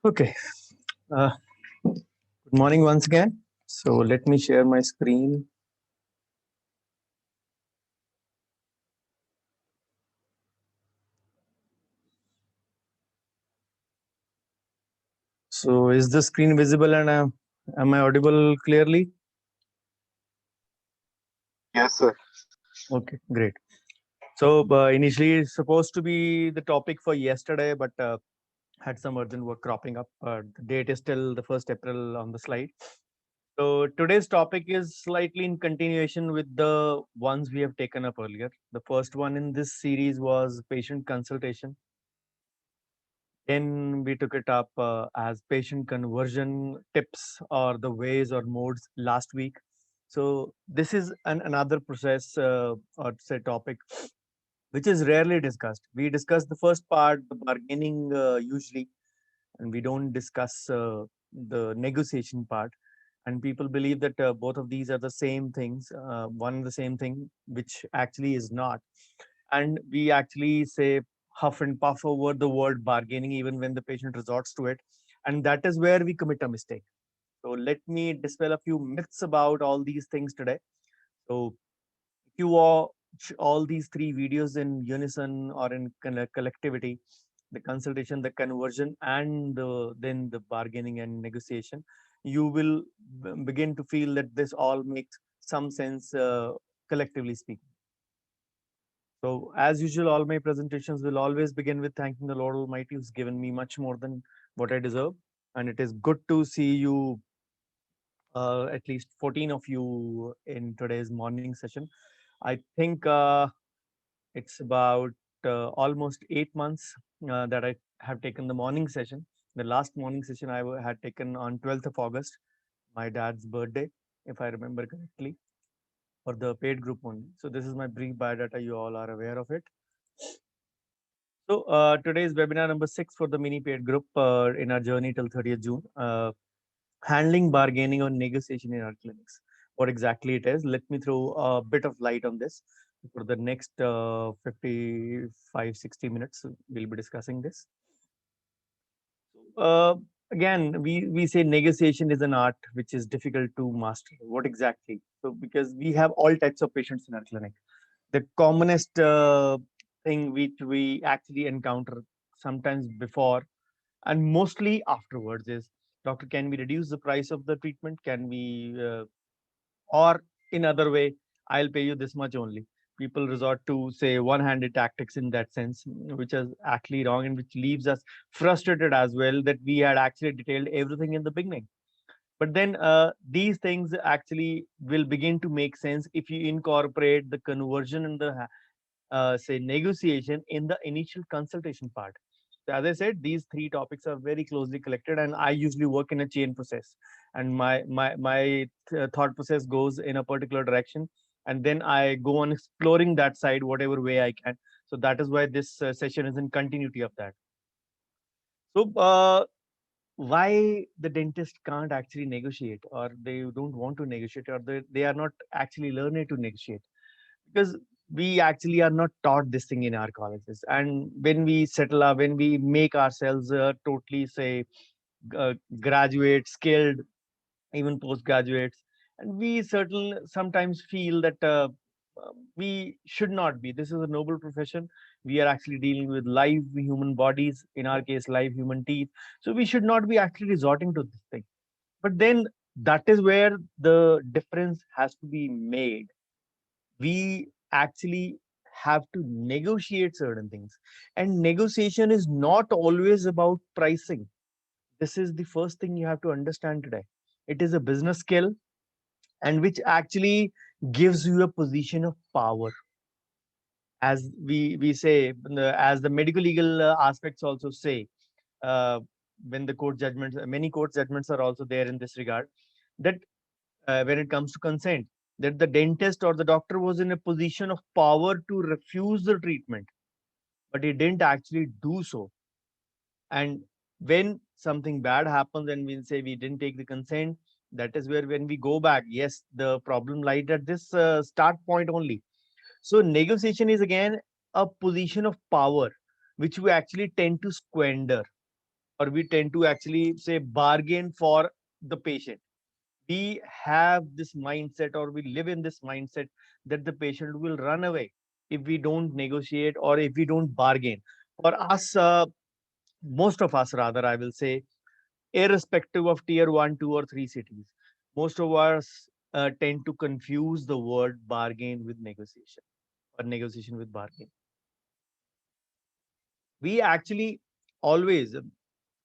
Okay. Uh, Good morning once again. So let me share my screen. So is the screen visible and am I audible clearly? Yes, sir. Okay, great. So initially it's supposed to be the topic for yesterday, but had some urgent work cropping up. The date is still the 1st April on the slide. So today's topic is slightly in continuation with the ones we have taken up earlier. The first one in this series was patient consultation. Then we took it up as patient conversion tips or the ways or modes last week. So this is another process or say topic which is rarely discussed. We discuss the first part, the bargaining usually, and we don't discuss the negotiation part. And people believe that both of these are the same things, one and the same thing, which actually is not. And we actually say huff and puff over the word bargaining even when the patient resorts to it, and that is where we commit a mistake. So let me dispel a few myths about all these things today. So if you watch all these three videos in unison or in collectivity, the consultation, the conversion, and then the bargaining and negotiation, you will begin to feel that this all makes some sense collectively speaking. So, as usual, all my presentations will always begin with thanking the Lord Almighty who's given me much more than what I deserve. And it is good to see you, at least 14 of you, in today's morning session. I think it's about almost 8 months that I have taken the morning session. The last morning session had taken on 12th of August, my dad's birthday, if I remember correctly, for the paid group only. So, this is my brief biodata. You all are aware of it. So today's webinar number 6 for the mini paid group in our journey till 30th June. Handling bargaining or negotiation in our clinics. What exactly it is? Let me throw a bit of light on this. For the next 55, 60 minutes, we'll be discussing this. Uh, Again, we say negotiation is an art which is difficult to master. What exactly? So because we have all types of patients in our clinic, the commonest thing which we actually encounter sometimes before and mostly afterwards is, doctor, can we reduce the price of the treatment? Can we or in other way, I'll pay you this much only. People resort to say one-handed tactics in that sense, which is actually wrong and which leaves us frustrated as well that we had actually detailed everything in the beginning. But then these things actually will begin to make sense if you incorporate the conversion and the say negotiation in the initial consultation part. So as I said, these three topics are very closely connected, and I usually work in a chain process. And my thought process goes in a particular direction, and then I go on exploring that side whatever way I can. So that is why this session is in continuity of that. So why the dentist can't actually negotiate, or they don't want to negotiate, or they are not actually learning to negotiate? Because we actually are not taught this thing in our colleges, and when we settle up, when we make ourselves totally say graduate skilled, even postgraduates, and we certain sometimes feel that we should not be. This is a noble profession. We are actually dealing with live human bodies, in our case live human teeth, so we should not be actually resorting to this thing. But then that is where the difference has to be made. We actually have to negotiate certain things, and negotiation is not always about pricing. This is the first thing you have to understand today. It is a business skill, and which actually gives you a position of power, as we say, as the medical legal aspects also say, uh, when the court judgments, many court judgments are also there in this regard, that when it comes to consent, that the dentist or the doctor was in a position of power to refuse the treatment, but he didn't actually do so. And when something bad happens and we say we didn't take the consent, that is where when we go back, yes, the problem lies at this start point only. So negotiation is again a position of power which we actually tend to squander. or we tend to actually say bargain for the patient. We have this mindset, or we live in this mindset, that the patient will run away if we don't negotiate or if we don't bargain. For us, most of us, rather, I will say, irrespective of tier 1, 2, or 3 cities, most of us tend to confuse the word bargain with negotiation, or negotiation with bargain. We actually always,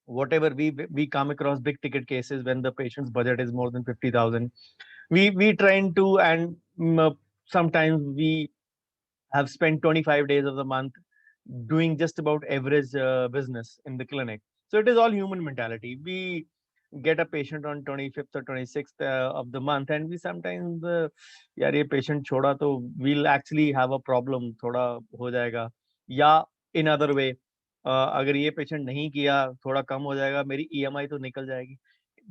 whatever we come across big ticket cases when the patient's budget is more than 50,000, we trying to, and sometimes we have spent 25 days of the month doing just about average business in the clinic. So it is all human mentality. We get a patient on 25th or 26th of the month, and we sometimes, यार ये patient छोड़ा तो we'll actually have a problem, थोड़ा हो जाएगा, या in other way, अगर ये patient नहीं किया, थोड़ा कम हो जाएगा, मेरी EMI तो निकल जाएगी.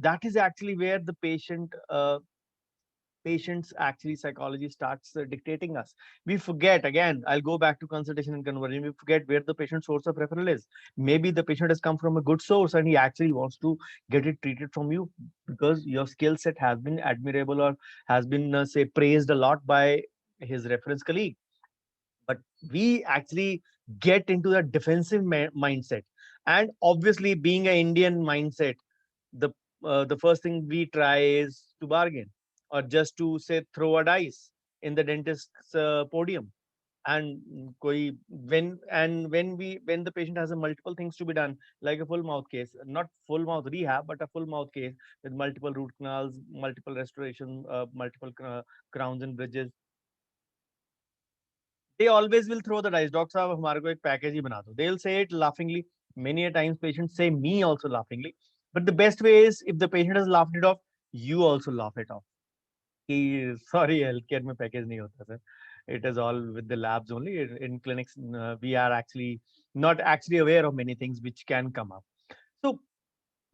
That is actually where the patients actually psychology starts dictating us. We forget, again, I'll go back to consultation and conversion, we forget where the patient's source of referral is. Maybe the patient has come from a good source and he actually wants to get it treated from you because your skill set has been admirable, or has been say praised a lot by his reference colleague. But we actually get into that defensive mindset, and obviously being an Indian mindset, the the first thing we try is to bargain, or just to say throw a dice in the dentist's podium. And when the patient has a multiple things to be done, like a full mouth case, not full mouth rehab, but a full mouth case with multiple root canals, multiple restoration, multiple crowns and bridges, they always will throw the dice. Doctor साहब हमारे को एक package ही बना दो. They'll say it laughingly. Many a times patients say me also laughingly. But the best way is, if the patient has laughed it off, you also laugh it off. Sorry, healthcare में package नहीं होता sir. It is all with the labs only. In clinics, we are actually not actually aware of many things which can come up. So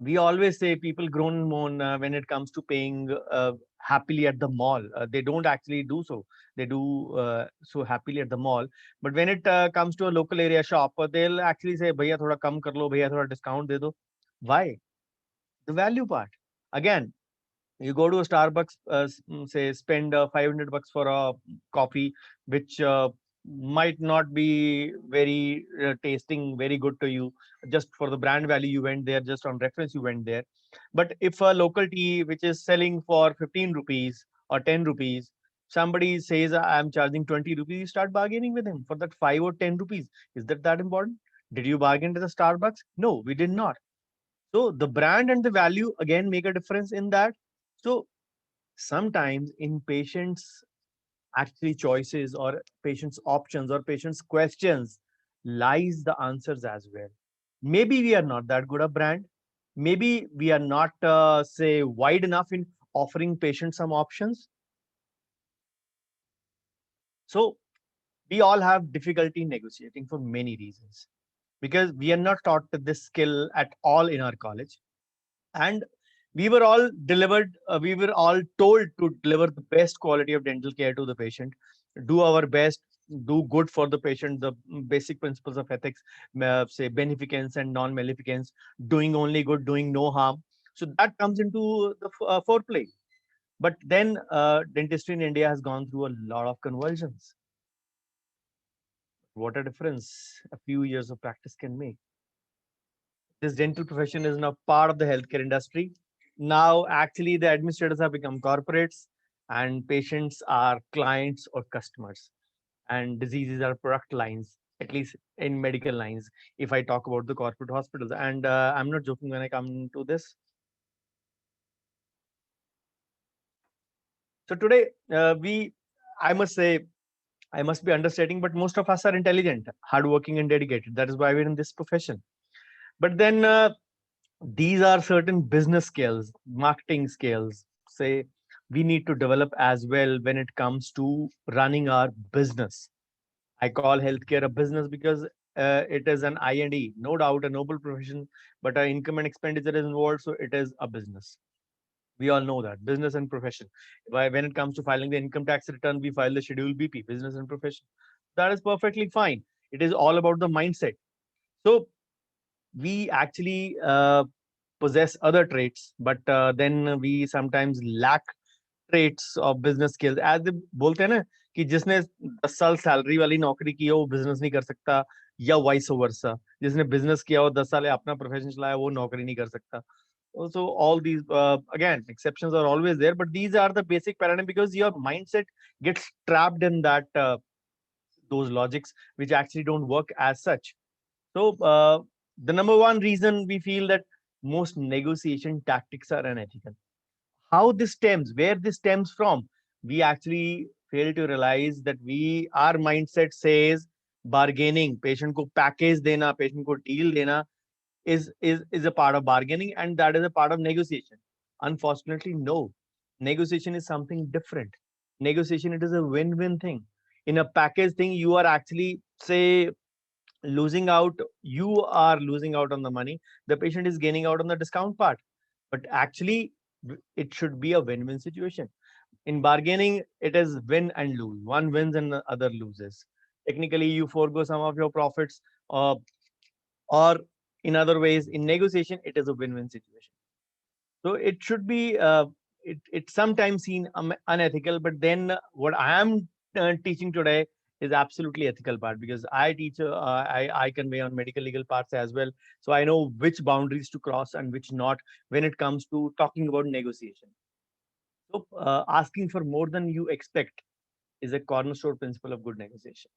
we always say people groan and moan when it comes to paying happily at the mall. They don't actually do so. They do so happily at the mall. But when it comes to a local area shop, they'll actually say, "Bhaiya thoda kam kar lo, bhaiya thoda discount de do." Why? The value part. Again, you go to a Starbucks, say spend $500 for a coffee, which might not be very tasting very good to you. Just for the brand value, you went there. Just on reference, you went there. But if a local tea which is selling for 15 rupees or 10 rupees, somebody says I'm charging 20 rupees, you start bargaining with him for that 5 or 10 rupees. Is that important? Did you bargain to the Starbucks? No, we did not. So the brand and the value again make a difference in that. So sometimes in patients' actually choices, or patients' options, or patients' questions lies the answers as well. Maybe we are not that good a brand. Maybe we are not say wide enough in offering patients some options. So we all have difficulty negotiating for many reasons, because we are not taught this skill at all in our college. And we were all told to deliver the best quality of dental care to the patient, do our best, do good for the patient, the basic principles of ethics, say beneficence and non-maleficence, doing only good, doing no harm. So that comes into the foreplay. But then dentistry in India has gone through a lot of conversions. What a difference a few years of practice can make. This dental profession is now part of the healthcare industry. Now, actually, the administrators have become corporates, and patients are clients or customers, and diseases are product lines, at least in medical lines, if I talk about the corporate hospitals. And I'm not joking when I come to this. So today, I must say, I must be understating, but most of us are intelligent, hardworking, and dedicated. That is why we're in this profession. But then these are certain business skills, marketing skills, say, we need to develop as well when it comes to running our business. I call healthcare a business because it is an I&E, no doubt a noble profession, but our income and expenditure is involved, so it is a business. We all know that business and profession. When it comes to filing the income tax return, we file the schedule BP, business and profession. That is perfectly fine. It is all about the mindset. So we actually possess other traits, but then we sometimes lack traits of business skills. As they बोलते हैं ना कि जिसने 10 साल salary वाली नौकरी की हो वो बिजनेस नहीं कर सकता, या वाइस वर्सा, जिसने बिजनेस किया हो 10 साल अपना प्रोफेशन चलाया वो नौकरी नहीं कर सकता. So all these again exceptions are always there, but these are the basic paradigm because your mindset gets trapped in that those logics which actually don't work as such. So the number one reason we feel that most negotiation tactics are unethical. How this stems, where this stems from, we actually fail to realize that our mindset says bargaining, patient ko package dena, patient ko deal dena is a part of bargaining, and that is a part of negotiation. Unfortunately, no. Negotiation is something different. Negotiation, it is a win-win thing. In a package thing, you are actually say losing out, you are losing out on the money, the patient is gaining out on the discount part. But actually it should be a win-win situation. In bargaining, it is win and lose. One wins and the other loses. Technically, you forego some of your profits, uh, or in other ways, in negotiation, it is a win-win situation. So it should be it's sometimes seen unethical, but then what I am teaching today is absolutely ethical part, because I teach I convey on medical legal parts as well, so I know which boundaries to cross and which not when it comes to talking about negotiation. So asking for more than you expect is a cornerstone principle of good negotiation.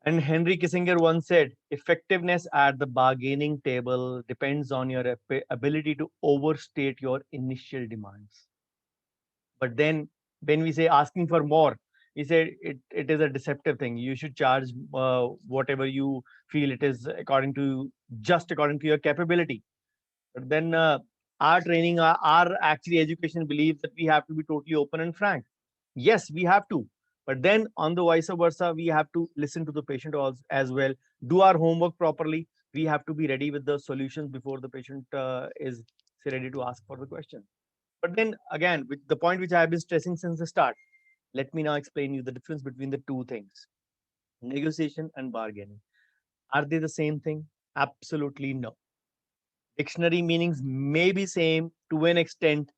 And Henry Kissinger once said, effectiveness at the bargaining table depends on your ability to overstate your initial demands. But then when we say asking for more, we say it is a deceptive thing. You should charge whatever you feel it is just according to your capability. But then our training, our actually education believes that we have to be totally open and frank. Yes, we have to. But then on the vice versa, we have to listen to the patient as well, do our homework properly. We have to be ready with the solutions before the patient is ready to ask for the question. But then again, with the point which I have been stressing since the start, let me now explain you the difference between the two things, negotiation and bargaining. Are they the same thing? Absolutely no. Dictionary meanings may be same to an extent.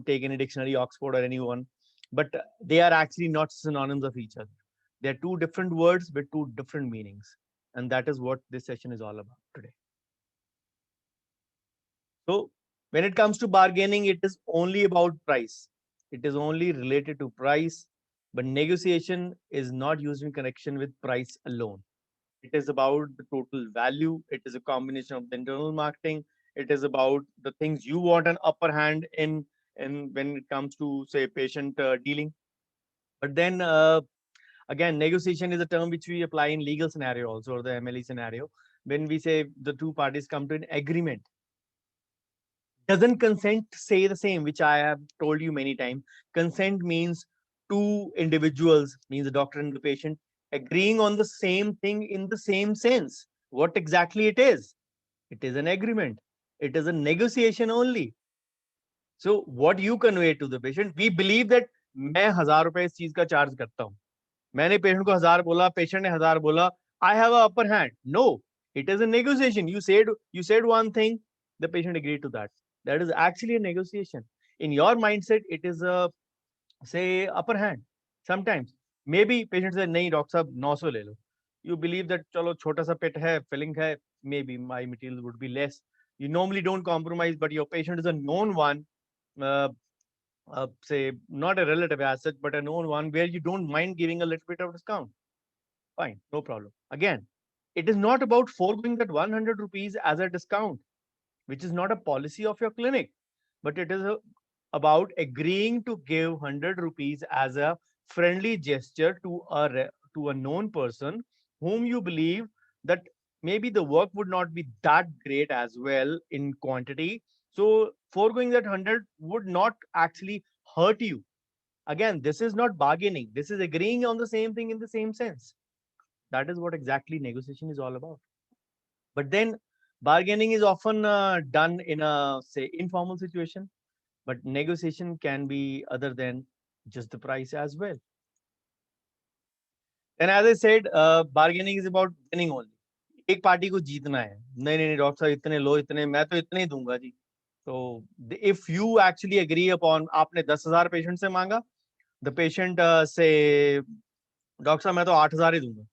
Take any dictionary, Oxford or anyone, but they are actually not synonyms of each other. They are two different words with two different meanings, and that is what this session is all about today. So when it comes to bargaining, it is only about price. It is only related to price, but negotiation is not used in connection with price alone. It is about the total value. It is a combination of the internal marketing. It is about the things you want an upper hand in when it comes to say patient dealing. But then again, negotiation is a term which we apply in legal scenario also, or the MLE scenario. When we say the two parties come to an agreement, doesn't consent say the same, which I have told you many times. Consent means two individuals, means the doctor and the patient, agreeing on the same thing in the same sense. What exactly it is? It is an agreement. It is a negotiation only. So what you convey to the patient, we believe that मैं 1000 रुपए इस चीज का charge करता हूँ. मैंने patient को 1000 बोला, पेशेंट ने 1000 बोला. I have a upper hand. No, it is a negotiation. You said one thing, the patient agreed to that. That is actually a negotiation. In your mindset, it is a say upper hand. Sometimes maybe patient says, नहीं doctor साहब 900 ले लो. You believe that चलो छोटा सा pit है, filling है, maybe my material would be less. You normally don't compromise, but your patient is a known one, uh, say not a relative as such, but a known one where you don't mind giving a little bit of discount. Fine, no problem. Again, it is not about foregoing that 100 rupees as a discount, which is not a policy of your clinic, but it is about agreeing to give 100 rupees as a friendly gesture to to a known person whom you believe that maybe the work would not be that great as well in quantity. So foregoing that 100 would not actually hurt you. Again, this is not bargaining. This is agreeing on the same thing in the same sense. That is what exactly negotiation is all about. But then bargaining is often done in a say informal situation, but negotiation can be other than just the price as well. And as I said, bargaining is about winning only. एक party को जीतना है, नहीं नहीं नहीं doctor साहब इतने लो, इतने मैं तो इतने ही दूंगा जी। तो if you actually agree upon, आपने 10,000 पेशेंट से मांगा, द पेशेंट से डॉक्टर साहब मैं तो 8,000 ही दूंगा।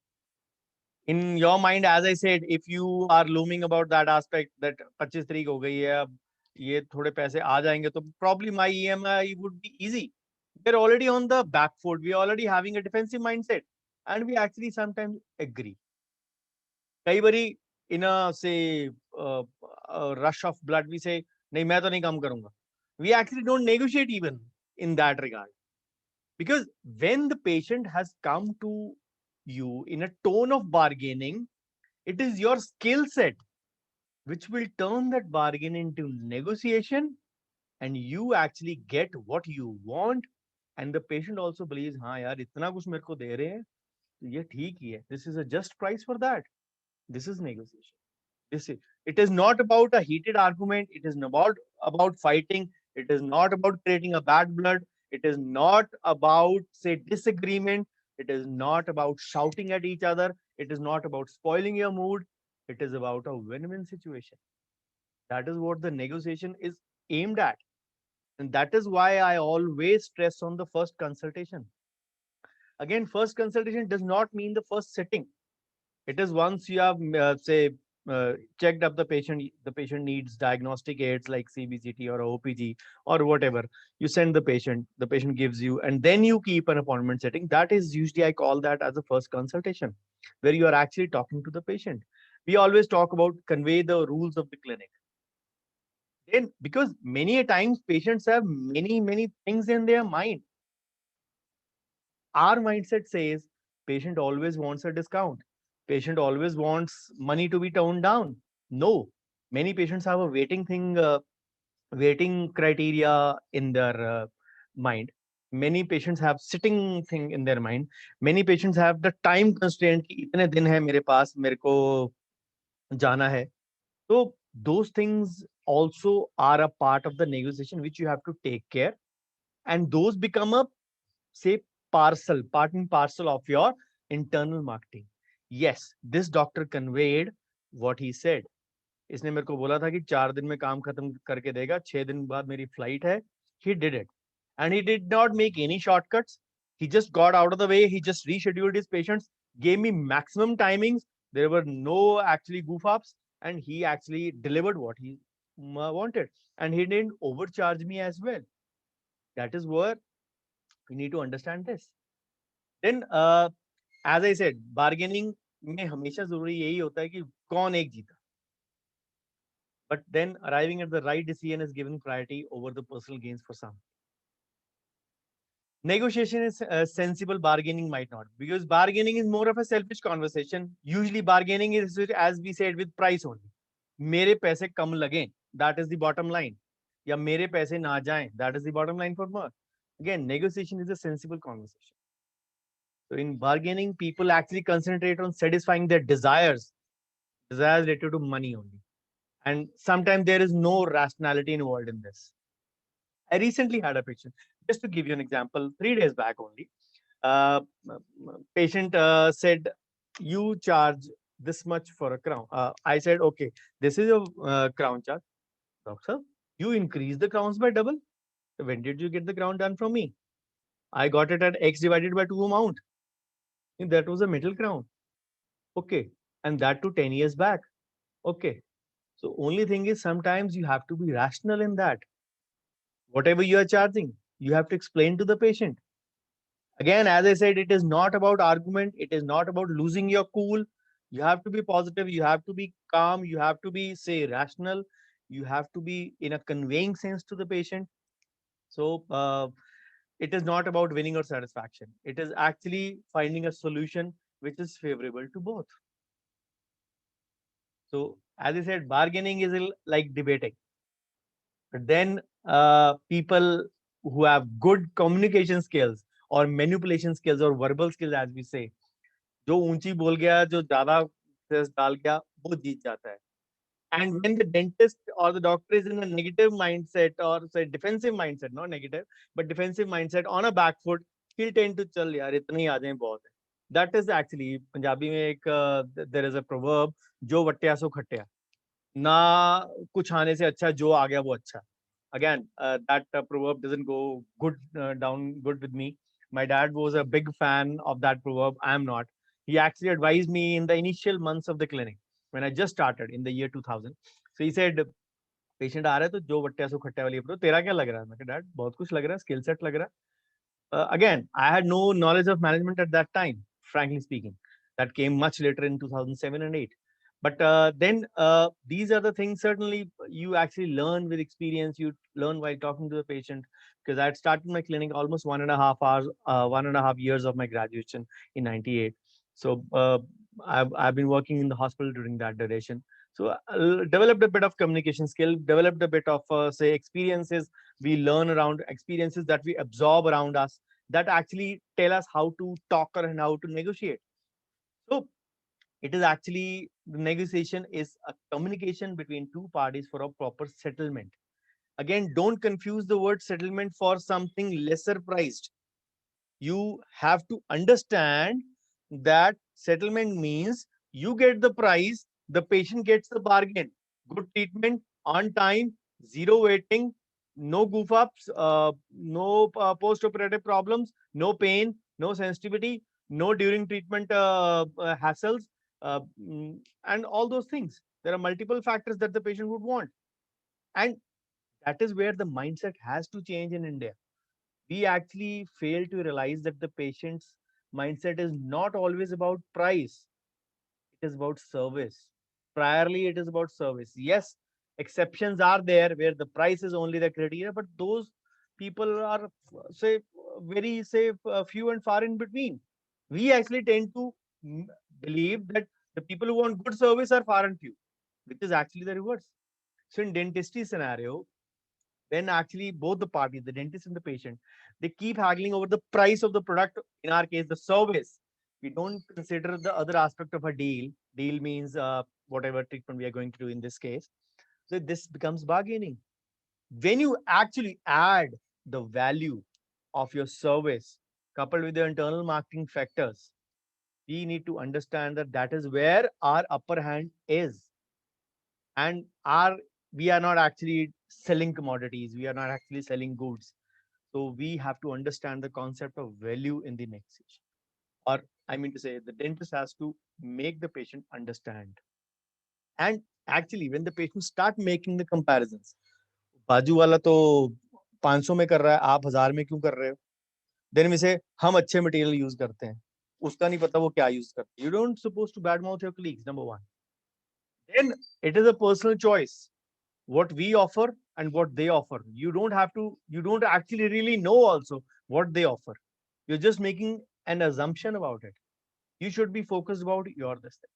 In your mind as I said, if you are looming about that aspect that 25 तारीख हो गई है, अब ये थोड़े पैसे आ जाएंगे तो probably my EMI would be easy. We are already on the back foot, we are already having a defensive mindset, and we actually sometimes agree. कई बारी इन अ से rush of blood we say नहीं मैं तो नहीं कम करूंगा, we actually don't negotiate even in that regard, because when the patient has come to you in a tone of bargaining, it is your skill set which will turn that bargain into negotiation, and you actually get what you want, and the patient also believes हाँ यार इतना कुछ मेरे को दे रहे हैं तो ये ठीक ही है, this is a just price for that, this is negotiation. This is, it is not about a heated argument, it is not about fighting, it is not about creating a bad blood, it is not about say disagreement, it is not about shouting at each other, it is not about spoiling your mood, it is about a win-win situation. That is what the negotiation is aimed at, and that is why I always stress on the first consultation. Again, first consultation does not mean the first sitting. It is once you have say checked up the patient needs diagnostic aids like CBCT or OPG or whatever, you send the patient gives you, and then you keep an appointment setting. That is usually, I call that as a first consultation, where you are actually talking to the patient. We always talk about convey the rules of the clinic. Then, because many a times patients have many things in their mind. Our mindset says patient always wants a discount, patient always wants money to be toned down. No, many patients have a waiting criteria in their mind. Many patients have sitting thing in their mind. Many patients have the time constraint कि इतने दिन है मेरे पास, मेरे को जाना है. So those things also are a part of the negotiation which you have to take care, and those become a say part and parcel of your internal marketing. Yes, this doctor conveyed what he said. इसने मेरे को बोला था कि 4 दिन में काम खत्म करके देगा, 6 दिन बाद मेरी फ्लाइट है. He did it, and he did not make any shortcuts. He just got out of the way. He just rescheduled his patients, gave me maximum timings. There were no actually goof ups, and he actually delivered what he wanted, and he didn't overcharge me as well. That is where we need to understand this. Then as I said, bargaining में हमेशा जरूरी यही होता है कि कौन एक जीता. But then arriving at the right decision is given priority over the personal gains for some. Negotiation is sensible, bargaining might not, because bargaining is more of a selfish conversation. Usually bargaining is, as we said, with price only. मेरे पैसे कम लगें, that is the bottom line. या मेरे पैसे ना जाएं, that is the bottom line for more. Again, negotiation is a sensible conversation. So in bargaining, people actually concentrate on satisfying their desires related to money only. And sometimes there is no rationality involved in this. I recently had a patient, just to give you an example, 3 days back only. Uh, Patient said, you charge this much for a crown. I said, okay, this is a crown charge. Doctor, you increase the crowns by double. When did you get the crown done from me? I got it at X divided by 2 amount. That was a middle crown. Okay. And that to 10 years back. Okay. So only thing is sometimes you have to be rational in that. Whatever you are charging, you have to explain to the patient. Again, as I said, it is not about argument. It is not about losing your cool. You have to be positive. You have to be calm. You have to be, say, rational. You have to be in a conveying sense to the patient. So it is not about winning or satisfaction. It is actually finding a solution which is favorable to both. So as I said, bargaining is like debating. But then people who have good communication skills or manipulation skills or verbal skills, as we say, जो ऊंची बोल गया, जो ज्यादा डाल गया, वो जीत जाता है. And when the dentist or the doctor is in a negative mindset or say defensive mindset, not negative, but defensive mindset on a back foot, he'll tend to चल यार इतने ही आ जाए बहुत है. That is actually Punjabi में एक there is a proverb, जो वट्टिया सो खट्टिया, ना कुछ आने से अच्छा जो आ गया वो अच्छा. Again, that proverb doesn't go good down good with me. My dad was a big fan of that proverb. I am not. He actually advised me in the initial months of the clinic when I just started in the year 2000. So he said, patient आ रहा है तो जो वट्टिया सो खट्टिया वाली approach, तेरा क्या लग रहा है? मैं कहा डैड बहुत कुछ लग रहा है, स्किल सेट लग रहा है. Again, I had no knowledge of management at that time, frankly speaking. That came much later in 2007 and 8. But then these are the things certainly you actually learn with experience. You learn while talking to the patient. Because I had started my clinic almost 1.5 hours, 1.5 years of my graduation in '98. So I've been working in the hospital during that duration. So developed a bit of communication skill, developed a bit of say experiences we learn around, experiences that we absorb around us, that actually tell us how to talk and how to negotiate. So it is actually, the negotiation is a communication between two parties for a proper settlement. Again, don't confuse the word settlement for something lesser priced. You have to understand that settlement means you get the price, the patient gets the bargain. Good treatment on time, zero waiting, no goof ups, no post operative problems, no pain, no sensitivity, no during treatment hassles, and all those things. There are multiple factors that the patient would want. And that is where the mindset has to change in India. We actually fail to realize that the patient's mindset is not always about price, it is about service. Priorly, it is about service. Yes, exceptions are there where the price is only the criteria, but those people are, say, very, say, few and far in between. We actually tend to believe that the people who want good service are far and few, which is actually the reverse. So in dentistry scenario, when actually both the parties, the dentist and the patient, they keep haggling over the price of the product, in our case, the service. We don't consider the other aspect of a deal. Deal means whatever treatment we are going to do in this case. So this becomes bargaining. When you actually add the value of your service coupled with the internal marketing factors, we need to understand that that is where our upper hand is. And our we are not actually selling commodities, we are not actually selling goods. So we have to understand the concept of value in the negotiation. Or I mean to say, the dentist has to make the patient understand. And actually, when the patient start making the comparisons, बाजू वाला तो 500 में कर रहा है, आप 1000 में क्यों कर रहे हो? देन में से हम अच्छे मटेरियल यूज करते हैं, उसका नहीं पता वो क्या यूज करते हैं. You don't supposed to badmouth your colleagues, number one. Then it is a personal choice what we offer and what they offer. You don't actually really know also what they offer. You're just making an assumption about it. You should be focused about your this thing.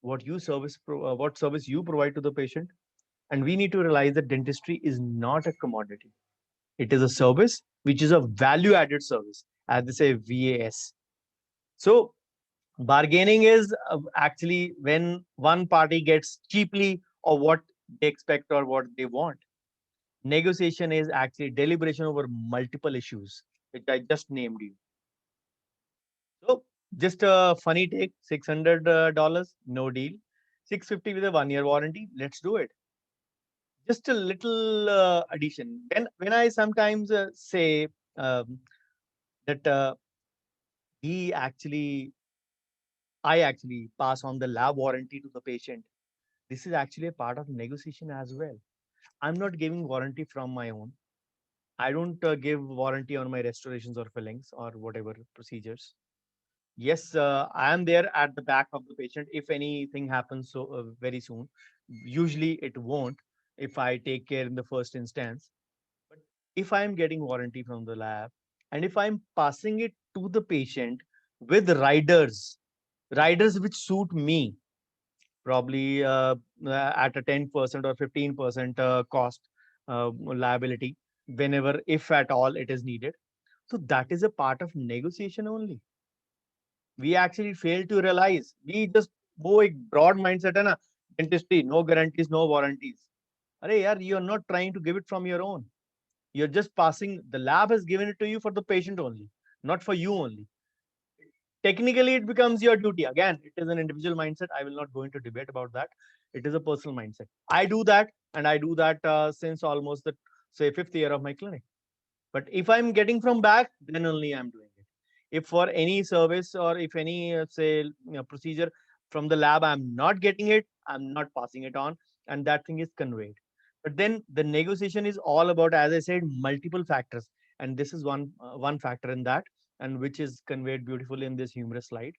What service you provide to the patient. And we need to realize that dentistry is not a commodity. It is a service which is a value added service, as they say VAS. So bargaining is actually when one party gets cheaply or what they expect or what they want. Negotiation is actually deliberation over multiple issues, which I just named you. So just a funny take, $600, no deal. 650 with a 1 year warranty. Let's do it. Just a little addition. Then when I sometimes say that he actually, I actually pass on the lab warranty to the patient. This is actually a part of negotiation as well. I'm not giving warranty from my own. I don't give warranty on my restorations or fillings or whatever procedures. Yes, I am there at the back of the patient if anything happens so very soon. Usually it won't if I take care in the first instance. But if I am getting warranty from the lab and if I'm passing it to the patient with riders which suit me, probably at a 10% or 15% cost liability, whenever, if at all, it is needed. So that is a part of negotiation only. We actually fail to realize. We just go a broad mindset है ना, dentistry, no guarantees, no warranties. अरे यार, you are not trying to give it from your own. You're just passing. The lab has given it to you for the patient only, not for you only. Technically, it becomes your duty. Again, it is an individual mindset. I will not go into debate about that. It is a personal mindset. I do that, and I do that since almost the say 5th year of my clinic. But if I'm getting from back, then only I'm doing it. If for any service or if any say procedure from the lab I'm not getting it, I'm not passing it on, and that thing is conveyed. But then the negotiation is all about, as I said, multiple factors, and this is one factor in that, and which is conveyed beautifully in this humorous slide.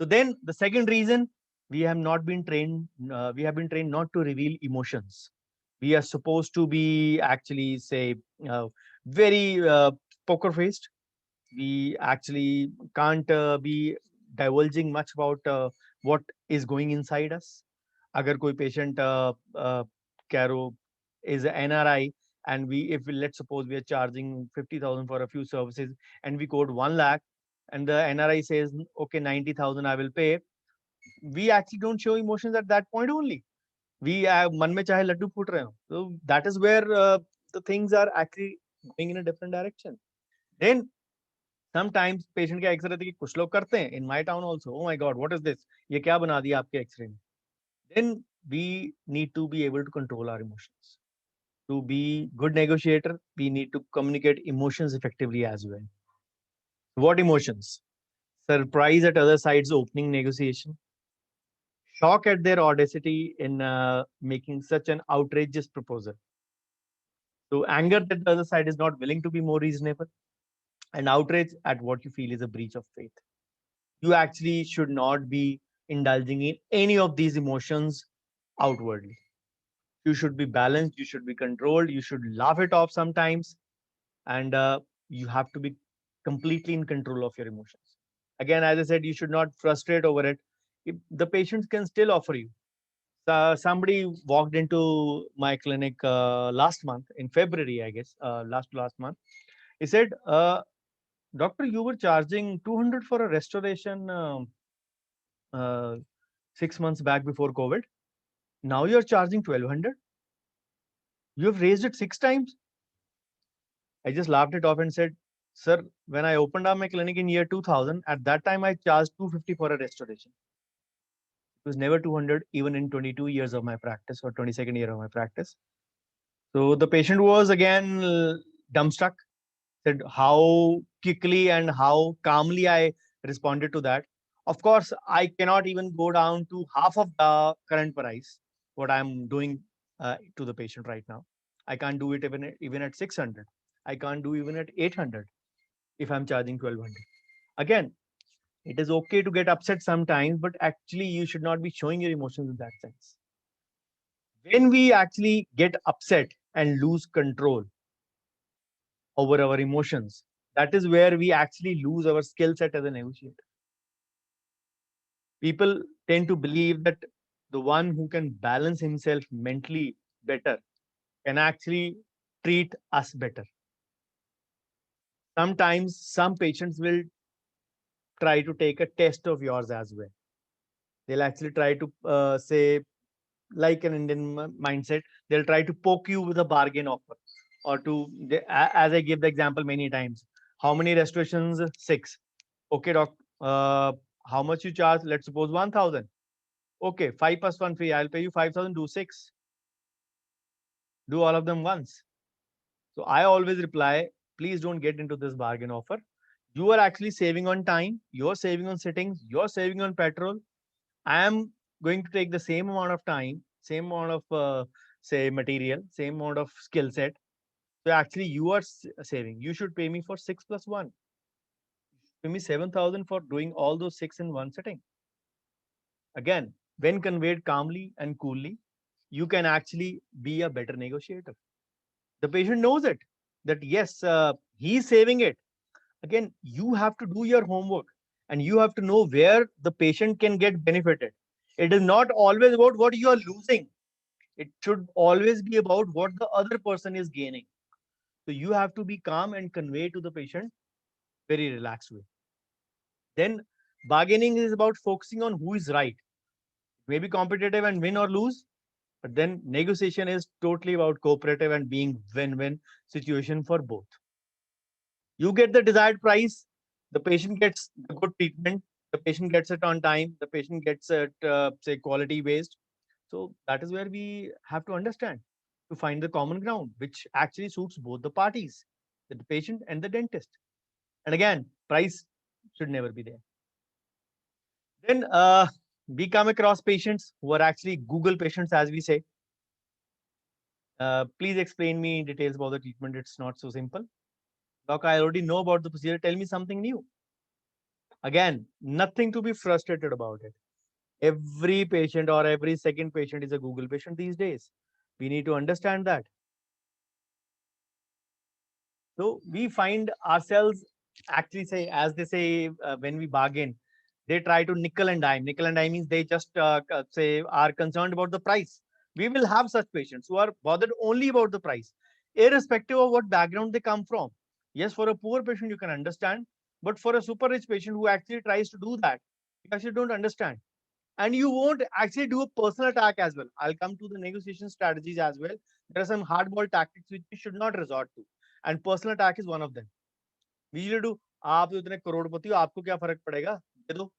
So then the second reason, we have not been trained. We have been trained not to reveal emotions. We are supposed to be actually say very poker faced. We actually can't be divulging much about what is going inside us. Agar koi patient Caro is an NRI, and let's suppose we are charging 50,000 for a few services, and we quote 1 lakh, and the NRI says, okay, 90,000 I will pay. We actually don't show emotions at that point only. We man mein chahe laddu phut rahe ho. So that is where the things are actually going in a different direction. Then sometimes patient के x ray देखिए कुछ लोग करते हैं, in my town also, oh my god, what is this, ये क्या बना दिया आपके एक्सरे में. Then we need to be able to control our emotions. To be good negotiator, we need to communicate emotions effectively as well. What emotions? Surprise at other side's opening negotiation, shock at their audacity in making such an outrageous proposal. So anger that the other side is not willing to be more reasonable, and outrage at what you feel is a breach of faith. You actually should not be indulging in any of these emotions outwardly. You should be balanced, you should be controlled, you should laugh it off sometimes, and you have to be completely in control of your emotions. Again, as I said, you should not frustrate over it. If the patients can still offer you. Somebody walked into my clinic last month in February, I guess, last month. He said, Doctor, you were charging 200 for a restoration uh, 6 months back before COVID. Now you're charging 1,200. You have raised it 6 times. I just laughed it off and said, Sir, when I opened up my clinic in year 2000, at that time I charged 250 for a restoration. It was never 200, even in 22 years of my practice or 22nd year of my practice. So the patient was again dumbstruck, said how quickly and how calmly I responded to that. Of course, I cannot even go down to half of the current price, what I'm doing to the patient right now. I can't do it even at 600. I can't do even at 800 if I'm charging 1,200. Again, it is okay to get upset sometimes, but actually you should not be showing your emotions in that sense. When we actually get upset and lose control over our emotions, that is where we actually lose our skill set as a negotiator. People tend to believe that the one who can balance himself mentally better can actually treat us better. Sometimes some patients will try to take a test of yours as well. They'll actually try to say, like an Indian mindset, they'll try to poke you with a bargain offer, or as I give the example many times. How many restorations? 6. Okay, doc. How much you charge? Let's suppose 1,000. Okay, 5 plus 1 free. I'll pay you 5,000. Do 6. Do all of them once. So I always reply, please don't get into this bargain offer. You are actually saving on time. You're saving on sittings. You're saving on petrol. I am going to take the same amount of time, same amount of say material, same amount of skill set. So actually, you are saving. You should pay me for 6 plus 1. Pay me 7,000 for doing all those 6 in one sitting. Again, when conveyed calmly and coolly, you can actually be a better negotiator. The patient knows it, that yes, he's saving it. Again, you have to do your homework, and you have to know where the patient can get benefited. It is not always about what you are losing. It should always be about what the other person is gaining. So you have to be calm and convey to the patient very relaxed way. Then bargaining is about focusing on who is right. Maybe competitive and win or lose, but then negotiation is totally about cooperative and being win-win situation for both. You get the desired price, the patient gets the good treatment, the patient gets it on time, the patient gets it, say, quality based. So that is where we have to understand to find the common ground, which actually suits both the parties, the patient and the dentist. And again, price should never be there. Then we come across patients who are actually Google patients, as we say. Please explain me details about the treatment. It's not so simple. Doc, I already know about the procedure. Tell me something new. Again, nothing to be frustrated about it. Every patient or every second patient is a Google patient these days. We need to understand that. So we find ourselves actually say, as they say, when we bargain, they try to nickel and dime. Nickel and dime means they just say are concerned about the price. We will have such patients who are bothered only about the price, irrespective of what background they come from. Yes, for a poor patient, you can understand, but for a super rich patient who actually tries to do that, you actually don't understand. And you won't actually do a personal attack as well. I'll come to the negotiation strategies as well. There are some hardball tactics which we should not resort to, and personal attack is one of them. We usually do, आप तो इतने करोड़पति हो, आपको क्या फर्क पड़ेगा, दे दो.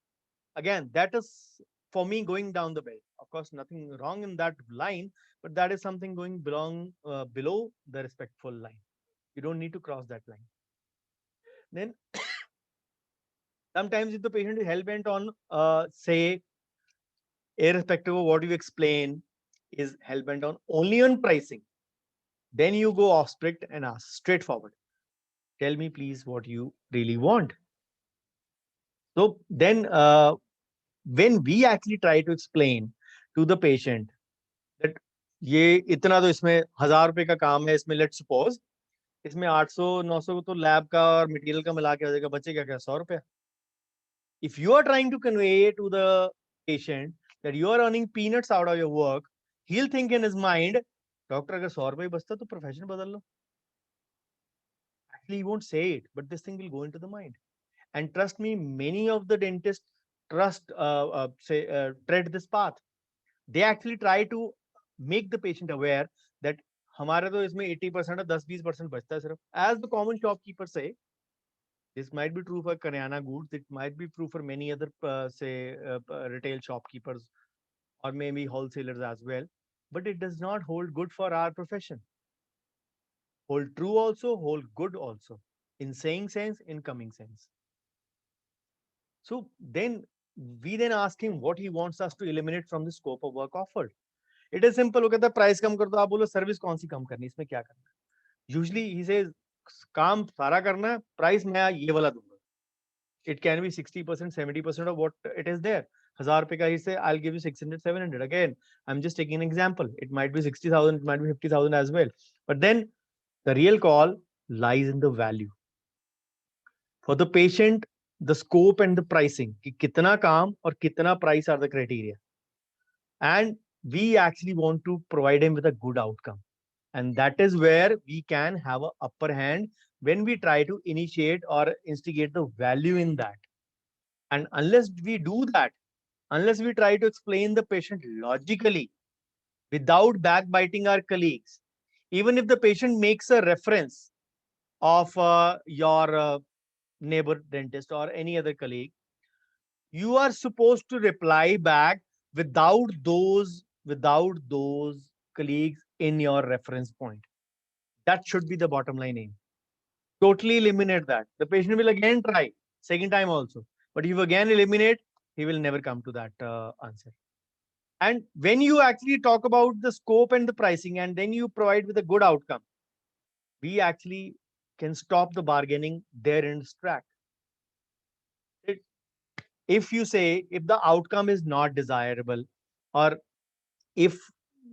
Again, that is for me going down the belt. Of course, nothing wrong in that line, but that is something going below the respectful line. You don't need to cross that line. Then sometimes if the patient is hell bent on, say, irrespective of what you explain, is hell bent on only on pricing, then you go off strict and ask straightforward. Tell me, please, what you really want. So then, when we actually try to explain to the patient that ये इतना तो इसमें 1000 रुपए का काम है, इसमें let's suppose इसमें 800-900 तो लैब का और मटेरियल का मिला के आ जाएगा, बचेगा क्या, 100 रुपया. If you are trying to convey to the patient that you are earning peanuts out of your work, he'll think in his mind, doctor अगर 100 रुपये बचता तो प्रोफेशन बदल लो. Actually, he won't say it, but this thing will go into the mind. And trust me, many of the dentists tread this path. They actually try to make the patient aware that हमारे तो इसमें 80% और 10-20% बचता है सिर्फ. As the common shopkeepers say, this might be true for Karyana goods. It might be true for many other retail shopkeepers or maybe wholesalers as well. But it does not hold good for our profession. Hold true also, hold good also. In saying sense, in coming sense. So then we then ask him what he wants us to eliminate from the scope of work offered. It is simple. वो कहता है price कम कर दो, आप बोलो service कौन सी कम करनी है, इसमें क्या करना है. Usually he says काम सारा करना है, प्राइस मैं ये वाला दूंगा. It can be 60%, 70% of what it is there. 1000 रुपए का ही से I'll give you 600, 700. Again, I'm just taking an example. It might be 60,000, it might be 50,000 as well. But then the real call lies in the value. For the patient, the scope and the pricing, कि कितना काम और कितना price are the criteria. And we actually want to provide him with a good outcome. And that is where we can have an upper hand when we try to initiate or instigate the value in that. And unless we do that, unless we try to explain the patient logically without backbiting our colleagues, even if the patient makes a reference of your neighbor dentist or any other colleague, you are supposed to reply back without those colleagues in your reference point. That should be the bottom line aim. Totally eliminate that. The patient will again try second time also, but if you again eliminate, he will never come to that answer. And when you actually talk about the scope and the pricing, and then you provide with a good outcome, we actually can stop the bargaining there in its track. If you say, if the outcome is not desirable, or if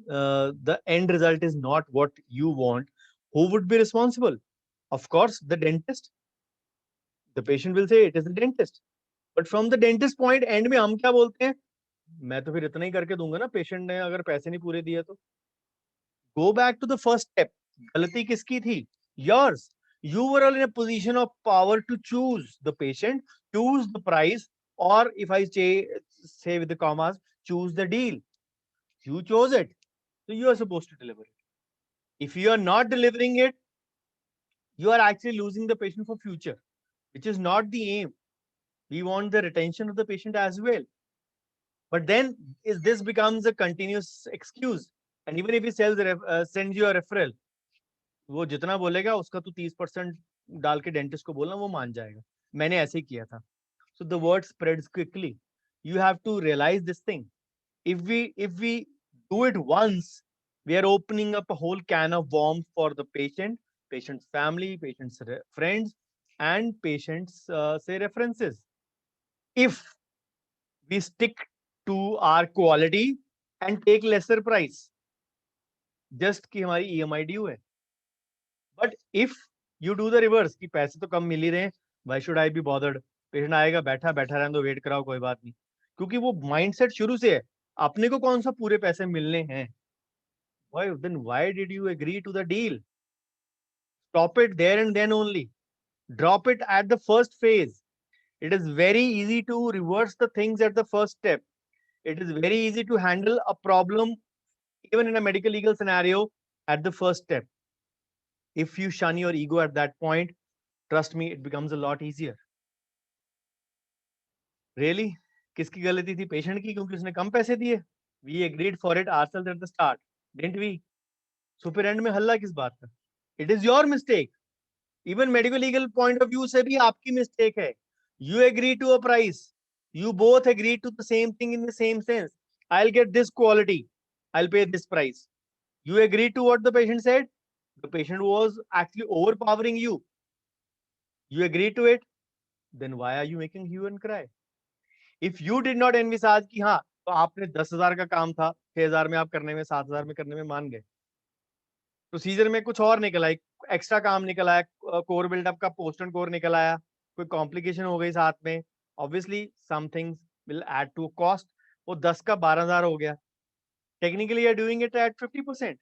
the end result is not what you want, who would be responsible? Of course, the dentist. The patient will say it is the dentist. But from the dentist point, end में हम क्या बोलते हैं? मैं तो फिर इतना ही करके दूंगा ना, पेशेंट ने अगर पैसे नहीं पूरे दिए तो. Go back to the first step. गलती किसकी थी? Yours. You were all in a position of power to choose the patient, choose the price, or if I say with the commas, choose the deal. You chose it. So you are supposed to deliver it. If you are not delivering it, you are actually losing the patient for future. which is not the aim. We want the retention of the patient as well. But then is this becomes a continuous excuse. And even if he sends you a referral, वो जितना बोलेगा उसका तो 30% डाल के dentist को बोलना, वो मान जाएगा. मैंने ऐसे ही किया था. So the word spreads quickly. You have to realize this thing. If we do it once, we are opening up a whole can of worms for the patient, patient's family, patient's friends, and patient's say references. If we stick to our quality and take lesser price, just कि हमारी EMI due है. But if you do the reverse, कि पैसे तो कम मिल ही रहे हैं, why should I be bothered? Patient आएगा, बैठा रहने दो, वेट कराओ, कोई बात नहीं. क्योंकि वो माइंडसेट शुरू से है, अपने को कौन सा पूरे पैसे मिलने हैं. Why did you agree to the deal? Stop it there and then only. Drop it at the first phase. It is very easy to reverse the things at the first step. It is very easy to handle a problem, even in a medical legal scenario, at the first step. If you shun your ego at that point, trust me, it becomes a lot easier. Really? किसकी गलती थी? Patient की, क्योंकि उसने कम पैसे दिए. We agreed for it ourselves at the start, didn't we? So फिर and में हल्ला किस बात का? It is your mistake. Even medical legal point of view से भी आपकी mistake है. You agree to a price. You both agree to the same thing in the same sense. I'll get this quality. I'll pay this price. You agree to what the patient said. The patient was actually overpowering you. You agree to it. Then why are you making hue and cry? If you did not envisage कि हाँ, तो आपने 10,000 का काम था, 6,000 में आप करने में, 7,000 में करने में मान गए. प्रोसीजर में कुछ और निकल आया, एक्स्ट्रा काम निकल आया, कोर बिल्डअप का पोस्ट एंड कोर निकल आया, कोई कॉम्प्लिकेशन हो गई साथ में. Obviously some things will add to cost. वो 10 का 12,000 हो गया. Technically you are doing it at 50%.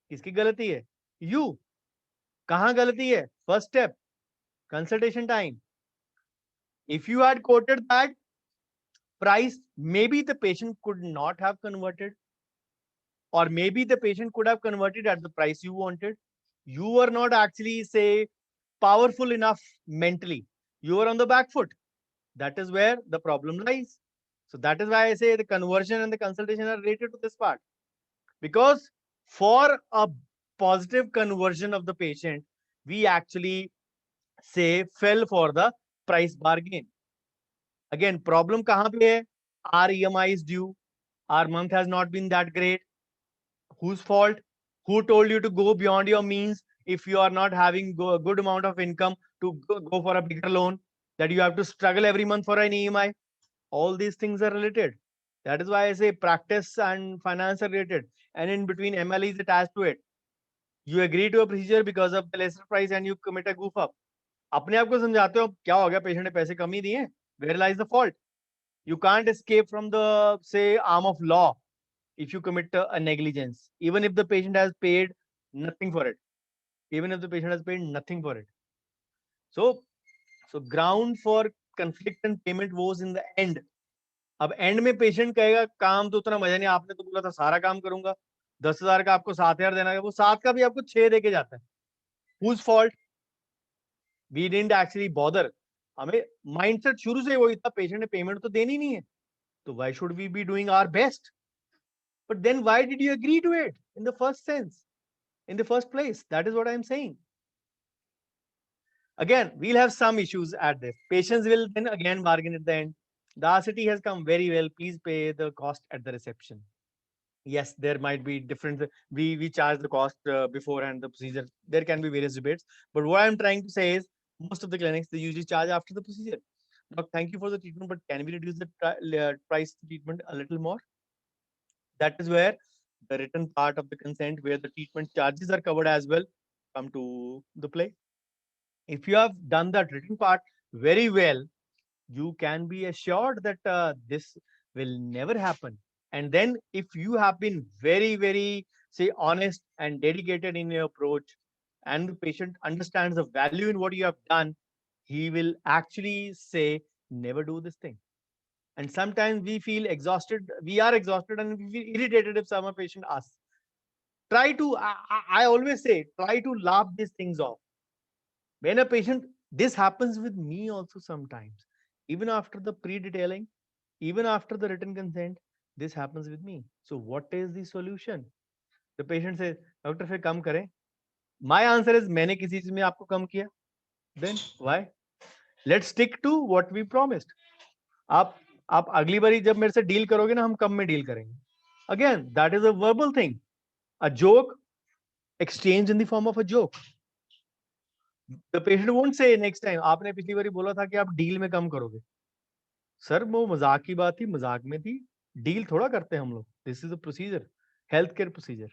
किसकी गलती है? यू. कहाँ गलती है? First step, consultation time. If you had quoted that price, maybe the patient could not have converted, or maybe the patient could have converted at the price you wanted. You were not actually, say, powerful enough mentally. You were on the back foot. That is where the problem lies. So that is why I say the conversion and the consultation are related to this part. Because for a positive conversion of the patient, we actually say fell for the price bargain. Again, problem kahan pe hai? Our EMI is due. Our month has not been that great. Whose fault? Who told you to go beyond your means if you are not having a good amount of income to go for a bigger loan, that you have to struggle every month for an EMI? All these things are related. That is why I say practice and finance are related. And in between, ML is attached to it. You agree to a procedure because of the lesser price and you commit a goof up. अपने आप को समझाते हो क्या हो गया, patient ने पैसे कम ही दिए. Where lies the fault? You can't escape from the, say, arm of law if you commit a negligence, even if the patient has paid nothing for it. Even if the patient has paid nothing for it. So ground for conflict and payment was in the end. अब and में patient कहेगा काम तो उतना मजा नहीं, आपने तो बोला था सारा काम करूंगा, 10,000 का आपको 7,000 देना है, वो 7 का भी आपको 6 दे के जाता है. Whose fault? We didn't actually bother. हमें माइंडसेट शुरू से वही था, पेशेंट ने पेमेंट तो देनी नहीं है, तो why should we be doing our best? But then why did you agree to it in the first sense, in the first place? That is what I'm saying. Again, we'll have some issues at this. Patients will then again bargain at the end. The RCT has come very well. Please pay the cost at the reception. Yes, there might be different. We charge the cost beforehand the procedure. There can be various debates. But what I'm trying to say is most of the clinics, they usually charge after the procedure. Now, thank you for the treatment, but can we reduce the price of the treatment a little more? That is where the written part of the consent, where the treatment charges are covered as well, come to the play. If you have done that written part very well, you can be assured that this will never happen. And then if you have been very, very, say, honest and dedicated in your approach, and the patient understands the value in what you have done, he will actually say, never do this thing. And sometimes we feel exhausted. We are exhausted and we feel irritated if some patient asks. Try to, I always say, try to laugh these things off. When a patient This happens with me also sometimes. Even after the pre-detailing, even after the written consent, this happens with me. So what is the solution? The patient says, doctor फिर कम करें. My answer is मैंने किसी चीज में आपको कम किया. Then why? Let's stick to what we promised. आप अगली बारी जब मेरे से डील करोगे ना, हम कम में डील करेंगे. Again, that is a verbal thing. A joke exchanged in the form of a joke. The patient won't say next time, आपने पिछली बारी बोला था कि आप डील में कम करोगे. सर वो मजाक की बात थी, मजाक में थी. डील थोड़ा करते हैं हम लोग. This is a procedure, health care procedure.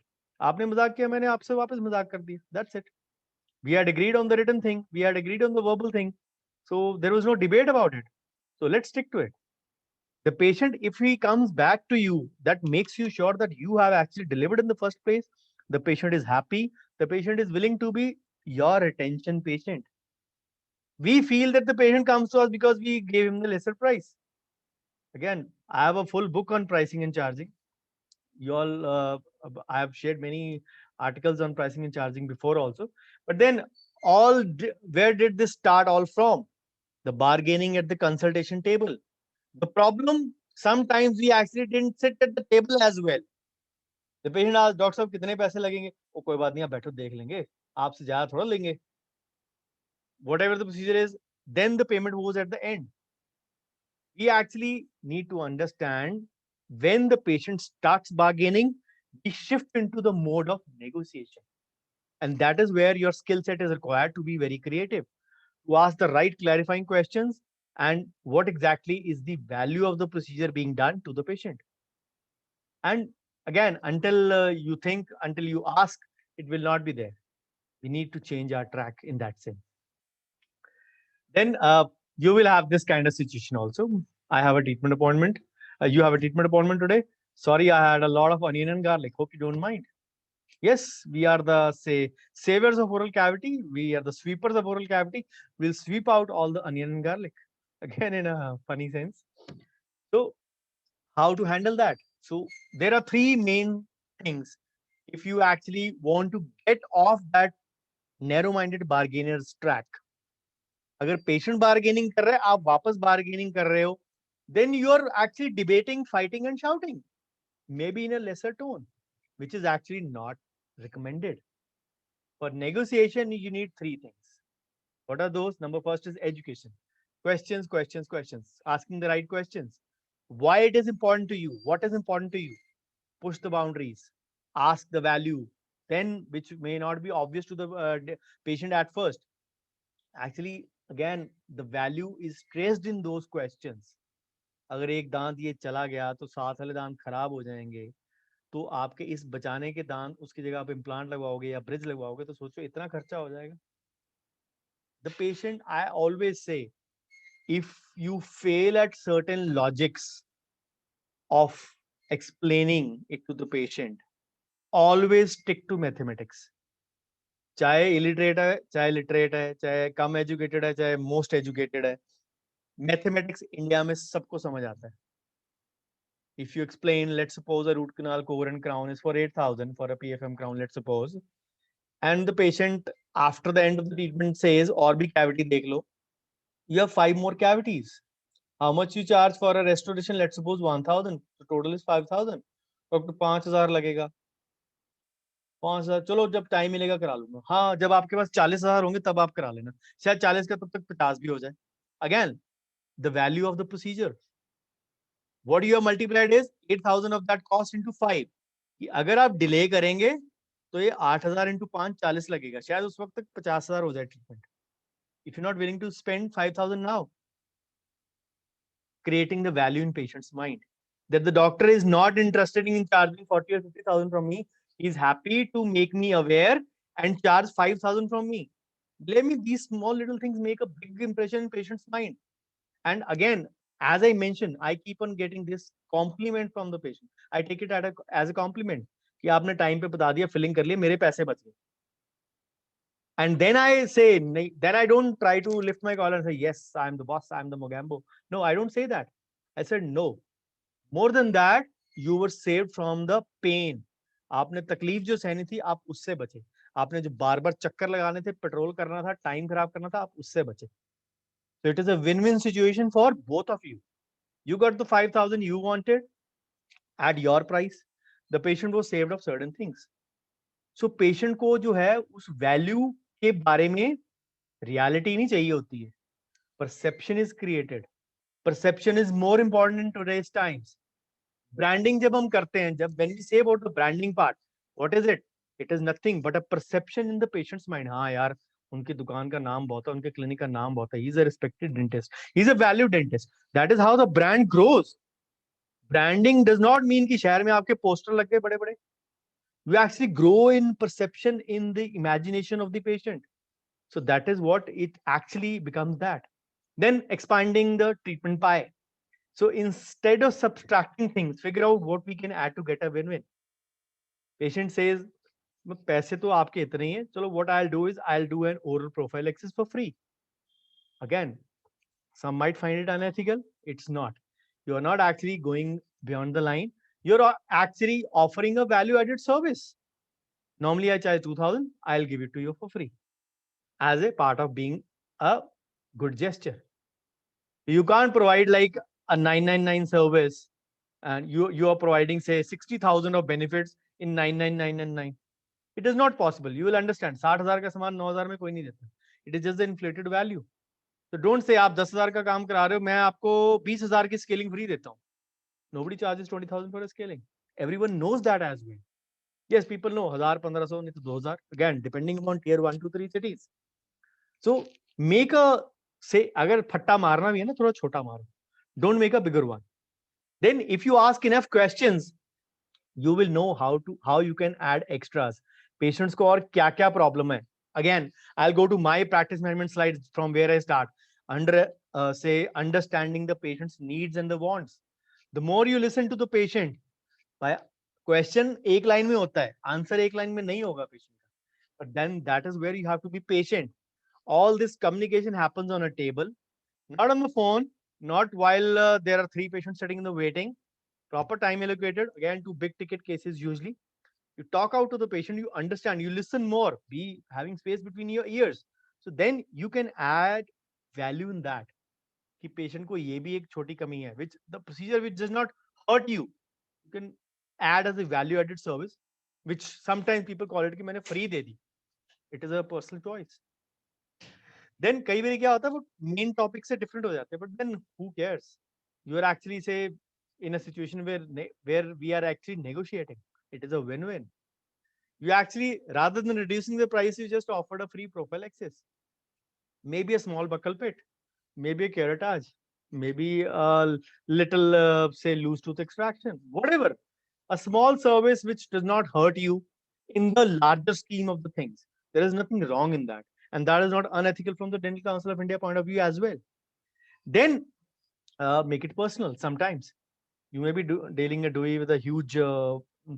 आपने मजाक किया, मैंने आपसे वापस मजाक कर दिया. That's it. We had agreed on the written thing. We had agreed on the verbal thing. So there was no debate about it. So let's stick to it. The patient, if he comes back to you, that makes you sure that you have actually delivered in the first place. The patient is happy. The patient is willing to be your attention patient. We feel that the patient comes to us because we gave him the lesser price. Again, I have a full book on pricing and charging. You all, I have shared many articles on pricing and charging before also. But then, where did this start all from? The bargaining at the consultation table. The problem, sometimes we actually didn't sit at the table as well. The patient asked, doctor साहब कितने पैसे लगेंगे? वो कोई बात नहीं, आप बैठो देख लेंगे, आपसे ज्यादा थोड़ा लेंगे. Whatever the procedure is, then the payment was at the end. We actually need to understand when the patient starts bargaining, we shift into the mode of negotiation. And that is where your skill set is required to be very creative, to ask the right clarifying questions and what exactly is the value of the procedure being done to the patient. And again, until you think, until you ask, it will not be there. We need to change our track in that sense. Then you will have this kind of situation also. I have a treatment appointment. You have a treatment appointment today. Sorry, I had a lot of onion and garlic. Hope you don't mind. Yes, we are the saviors of oral cavity. We are the sweepers of oral cavity. We'll sweep out all the onion and garlic. Again, in a funny sense. So, how to handle that? So, there are three main things. If you actually want to get off that narrow-minded bargainer's track, अगर patient bargaining कर रहा है, आप वापस bargaining कर रहे हो, then you are actually debating, fighting, and shouting, maybe in a lesser tone, which is actually not recommended. For negotiation, you need three things. What are those? Number first is education. Questions, questions, questions. Asking the right questions. Why it is important to you? What is important to you? Push the boundaries. Ask the value. Then, which may not be obvious to the patient at first. Actually, again, the value is traced in those questions. अगर एक दांत ये चला गया तो साथ वाले दांत खराब हो जाएंगे, तो आपके इस बचाने के दांत उसकी जगह आप इम्प्लांट लगवाओगे या ब्रिज लगवाओगे, तो सोचो इतना खर्चा हो जाएगा. The patient, I always say, if you fail at certain logics of explaining it to the patient, always stick to mathematics. चाहे illiterate है, चाहे literate है, चाहे कम educated है, चाहे most educated है, mathematics इंडिया में सबको समझ आता है. If you explain, let's suppose a root canal coherent crown is for 8,000 for a PFM crown, let's suppose, and the patient after the end of the treatment says, और भी cavity देख लो, you have 5 more cavities. How much you charge for a restoration? Let's suppose 1,000. So total is 5,000. तो 5,000 लगेगा. 5,000 चलो जब time मिलेगा करा लूंगा. हाँ, जब आपके पास 40,000 होंगे तब आप करा लेना. शायद 40 का तब तक 50 भी हो जाए. Again, the value of the procedure. What you have multiplied is 8,000 of that cost into 5. कि अगर आप डिले करेंगे तो ये 8,000 into 5 40 लगेगा. शायद उस वक्त तक 50,000 हो जाए treatment. If you're not willing to spend 5,000 now, creating the value in patient's mind that the doctor is not interested in charging 40 or 50,000 from me. He's happy to make me aware and charge 5,000 from me. Believe me, these small little things make a big impression in patient's mind. And again, as I mentioned, I keep on getting this compliment from the patient. I take it as a compliment कि आपने time पे बता दिया, filling कर लिए, मेरे पैसे बच गए. And then I say, then I don't try to lift my collar and say, yes, I'm the boss, I'm the Mogambo. No, I don't say that. I said, no. More than that, you were saved from the pain. आपने तकलीफ जो सहनी थी, आप उससे बचे. आपने जो बार बार चक्कर लगाने थे, पेट्रोल करना था, टाइम खराब करना था, आप उससे बचे. So it is a win-win situation for both of you. You got the 5,000 you wanted at your price. The patient was saved of certain things. So patient को जो है उस value के बारे में reality नहीं चाहिए होती है. Perception is created. Perception is more important in today's times. Branding जब हम करते हैं, जब when we say about the branding part, what is it? It is nothing but a perception in the patient's mind. हाँ यार, उनकी दुकान का नाम बहुत है, उनके क्लिनिक का नाम बहुत है. He's a respected dentist. He's a valued dentist. That is how the brand grows. Branding does not mean कि शहर में आपके पोस्टर लग गए बड़े बड़े. You actually grow in perception in the imagination of the patient. So that is what it actually becomes that. Then expanding the treatment pie. So instead of subtracting things, figure out what we can add to get a win-win. Patient says, पैसे तो आपके इतने ही हैं, चलो what I'll do is I'll do an oral prophylaxis for free. Again, some might find it unethical. It's not. You are not actually going beyond the line. You're actually offering a value-added service. Normally, I charge 2,000. I'll give it to you for free as a part of being a good gesture. You can't provide like a 999 service and you are providing say 60,000 of benefits in 99999. It is not possible. You will understand. 60,000 का सामान 9,000 में कोई नहीं देता. It is just the inflated value. So don't say आप 10,000 का काम करा रहे हो, मैं आपको 20,000 की scaling free देता हूँ. Nobody charges 20,000 for a scaling. Everyone knows that as well. Yes, people know 1,000, 1,500, नहीं तो 2,000. Again, depending upon tier 1 to 3 cities. So make a say अगर फट्टा मारना भी है ना, थोड़ा छोटा मारो. Don't make a bigger one. Then if you ask enough questions, you will know how you can add extras. Patients को और क्या क्या problem है. Again, I'll go to my practice management slides from where I start. Under say understanding the patient's needs and the wants. The more you listen to the patient, by question एक line में होता है, answer एक line में नहीं होगा patient का. But then that is where you have to be patient. All this communication happens on a table, not on the phone, not while there are 3 patients sitting in the waiting. Proper time allocated, again, to big ticket cases usually. You talk out to the patient, you understand, you listen more, be having space between your ears. So then you can add value in that. कि patient को ये भी एक छोटी कमी है, which the procedure which does not hurt you, you can add as a value added service, which sometimes people call it कि मैंने free they the. It is a personal choice. Then कई बार क्या होता है, वो main topic से different हो जाते हैं, but then who cares? You are actually say in a situation where we are actually negotiating. It is a win-win. You actually, rather than reducing the price, you just offered a free prophylaxis. Maybe a small buccal pit, maybe a curettage, maybe a little, say, loose tooth extraction, whatever. A small service which does not hurt you in the larger scheme of the things. There is nothing wrong in that. And that is not unethical from the Dental Council of India point of view as well. Then make it personal sometimes. You may be dealing a DUI with a huge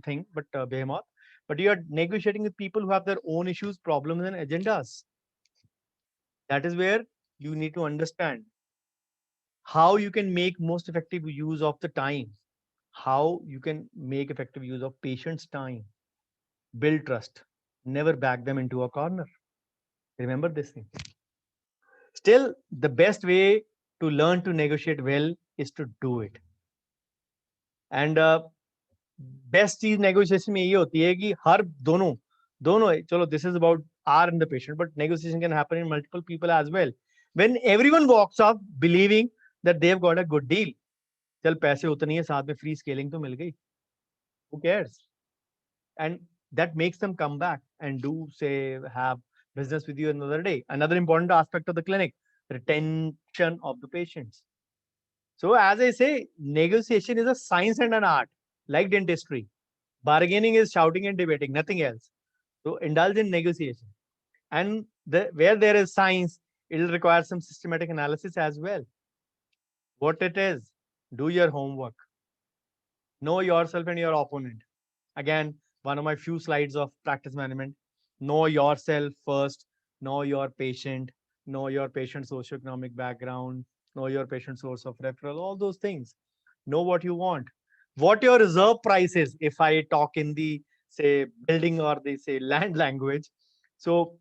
thing, but behemoth, but you are negotiating with people who have their own issues, problems, and agendas. That is where you need to understand how you can make most effective use of the time, how you can make effective use of patients' time, build trust, never back them into a corner. Remember this thing. Still, the best way to learn to negotiate well is to do it. And best चीज negotiation में ये होती है कि हर दोनों चलो this is about R and the patient, but negotiation can happen in multiple people as well when everyone walks off believing that they have got a good deal. चल पैसे उतनी है, साथ में फ्री स्केलिंग तो मिल गई, who cares? And that makes them come back and do say have business with you another day. Another important aspect of the clinic, retention of the patients. So as I say, negotiation is a science and an art. Like dentistry, bargaining is shouting and debating, nothing else. So indulge in negotiation. And where there is science, it will require some systematic analysis as well. What it is, do your homework. Know yourself and your opponent. Again, one of my few slides of practice management. Know yourself first, know your patient, know your patient's socioeconomic background, know your patient's source of referral, all those things. Know what you want. What your reserve price is, if I talk in the say building or the say land language, So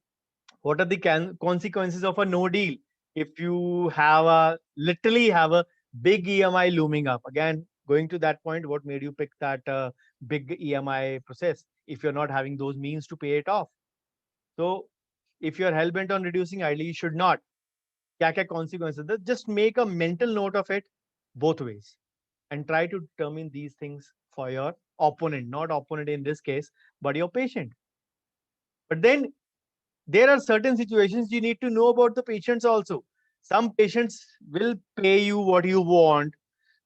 what are the consequences of a no deal? If you have a literally have a big EMI looming up, again going to that point, what made you pick that big EMI process if you're not having those means to pay it off? So if you're hell bent on reducing, ideally you should not. क्या consequences? Just make a mental note of it both ways and try to determine these things for your opponent, not opponent in this case, but your patient. But then there are certain situations you need to know about the patients also. Some patients will pay you what you want,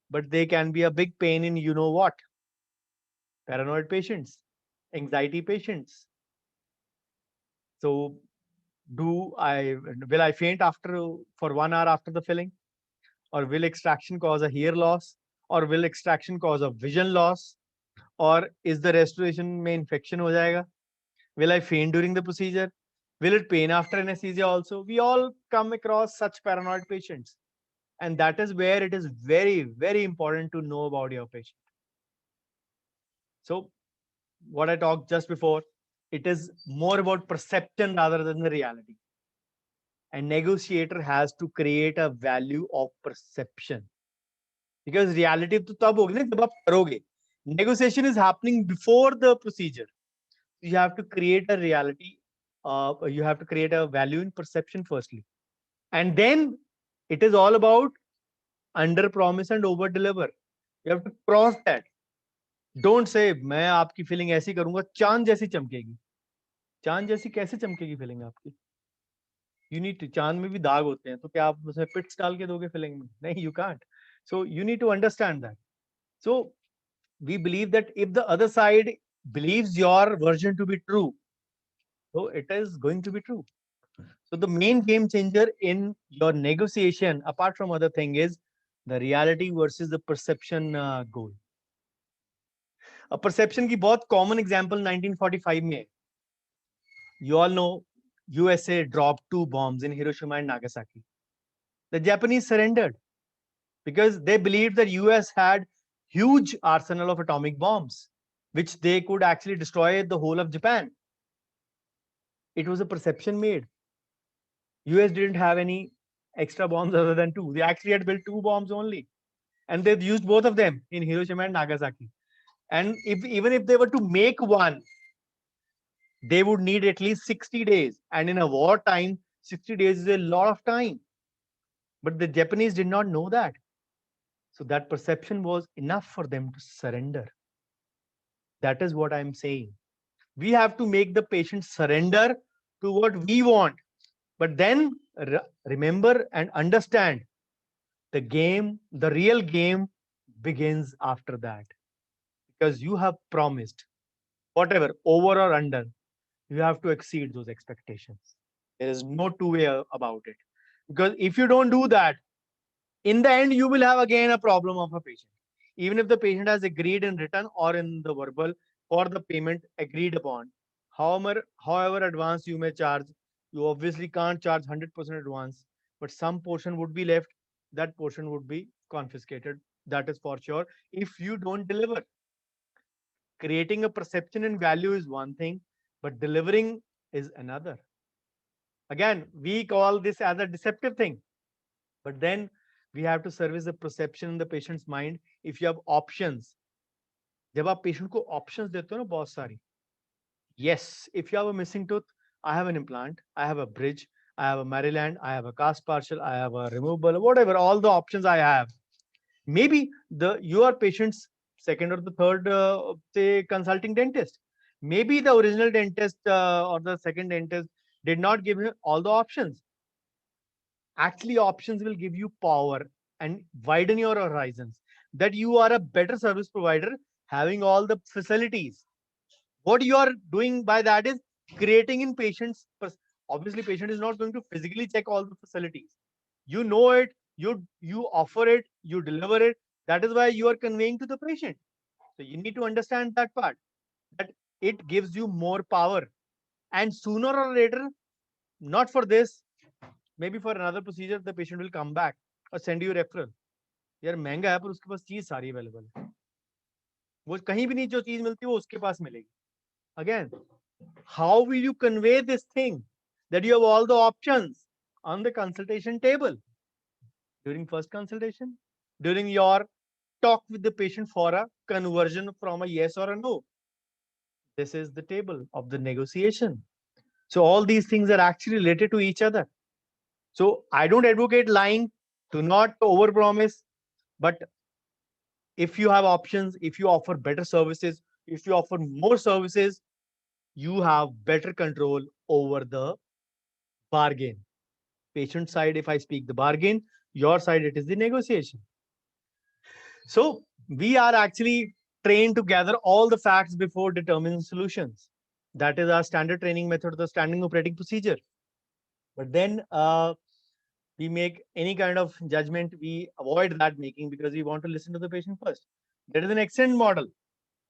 but they can be a big pain in you know what. Paranoid patients, anxiety patients. So do I will I faint after for 1 hour after the filling? Or will extraction cause a hair loss? Or will extraction cause a vision loss? Or is the restoration में infection हो जाएगा? Will I faint during the procedure? Will it pain after anesthesia also? We all come across such paranoid patients. And that is where it is very, very important to know about your patient. So what I talked just before, it is more about perception rather than the reality. And negotiator has to create a value of perception. Because reality तो तब होगी ना जब आप करोगे. Negotiation is happening before the procedure. You have to create a reality. You have to create a value in perception firstly. And then it is all about under promise and over deliver. You have to cross that. Don't say मैं आपकी feeling ऐसी करूंगा चांद जैसी चमकेगी. चांद जैसी कैसे चमकेगी feeling आपकी? You need to, चांद में भी दाग होते हैं तो क्या आप उसमें पिट्स डाल के दोगे फीलिंग में? नहीं, you can't. So you need to understand that. So we believe that if the other side believes your version to be true, so it is going to be true. So the main game changer in your negotiation, apart from other thing, is the reality versus the perception goal. A perception की बहुत common example 1945 में. You all know USA dropped 2 bombs in Hiroshima and Nagasaki. The Japanese surrendered because they believed that US had huge arsenal of atomic bombs, which they could actually destroy the whole of Japan. It was a perception made. US didn't have any extra bombs other than 2. They actually had built 2 bombs only. And they've used both of them in Hiroshima and Nagasaki. And even if they were to make one, they would need at least 60 days. And in a wartime, 60 days is a lot of time. But the Japanese did not know that. So that perception was enough for them to surrender. That is what I'm saying. We have to make the patient surrender to what we want. But then remember and understand the game, the real game begins after that. Because you have promised, whatever, over or under, you have to exceed those expectations. There is no two way about it. Because if you don't do that, in the end, you will have again a problem of a patient. Even if the patient has agreed in written or in the verbal for the payment agreed upon, however advanced you may charge, you obviously can't charge 100% advance, but some portion would be left. That portion would be confiscated. That is for sure. If you don't deliver, creating a perception and value is one thing, but delivering is another. Again, we call this as a deceptive thing, but then we have to service the perception in the patient's mind. If you have options, जब आप patient को options देते हो ना बहुत सारी, yes, if you have a missing tooth, I have an implant, I have a bridge, I have a Maryland, I have a cast partial, I have a removable, whatever, all the options I have. Maybe your patient's second or the third say consulting dentist. Maybe the original dentist or the second dentist did not give him all the options. Actually, options will give you power and widen your horizons, that you are a better service provider having all the facilities. What you are doing by that is creating in patients. Obviously, patient is not going to physically check all the facilities. You know it, you offer it, you deliver it. That is why you are conveying to the patient. So you need to understand that part, that it gives you more power. And sooner or later, not for this, maybe for another procedure, the patient will come back or send you referral. यार महंगा है पर उसके पास चीज सारी available है. वो कहीं भी नहीं जो चीज मिलती है वो उसके पास मिलेगी. Again, How will you convey this thing that you have all the options on the consultation table during first consultation, during your talk with the patient for a conversion from a yes or a no? This is the table of the negotiation. So all these things are actually related to each other. So I don't advocate lying, do not overpromise, but if you have options, if you offer better services, if you offer more services, you have better control over the bargain. Patient side, if I speak the bargain, your side, it is the negotiation. So we are actually trained to gather all the facts before determining solutions. That is our standard training method, the standing operating procedure. But then we make any kind of judgment, we avoid that making because we want to listen to the patient first. That is an excellent model,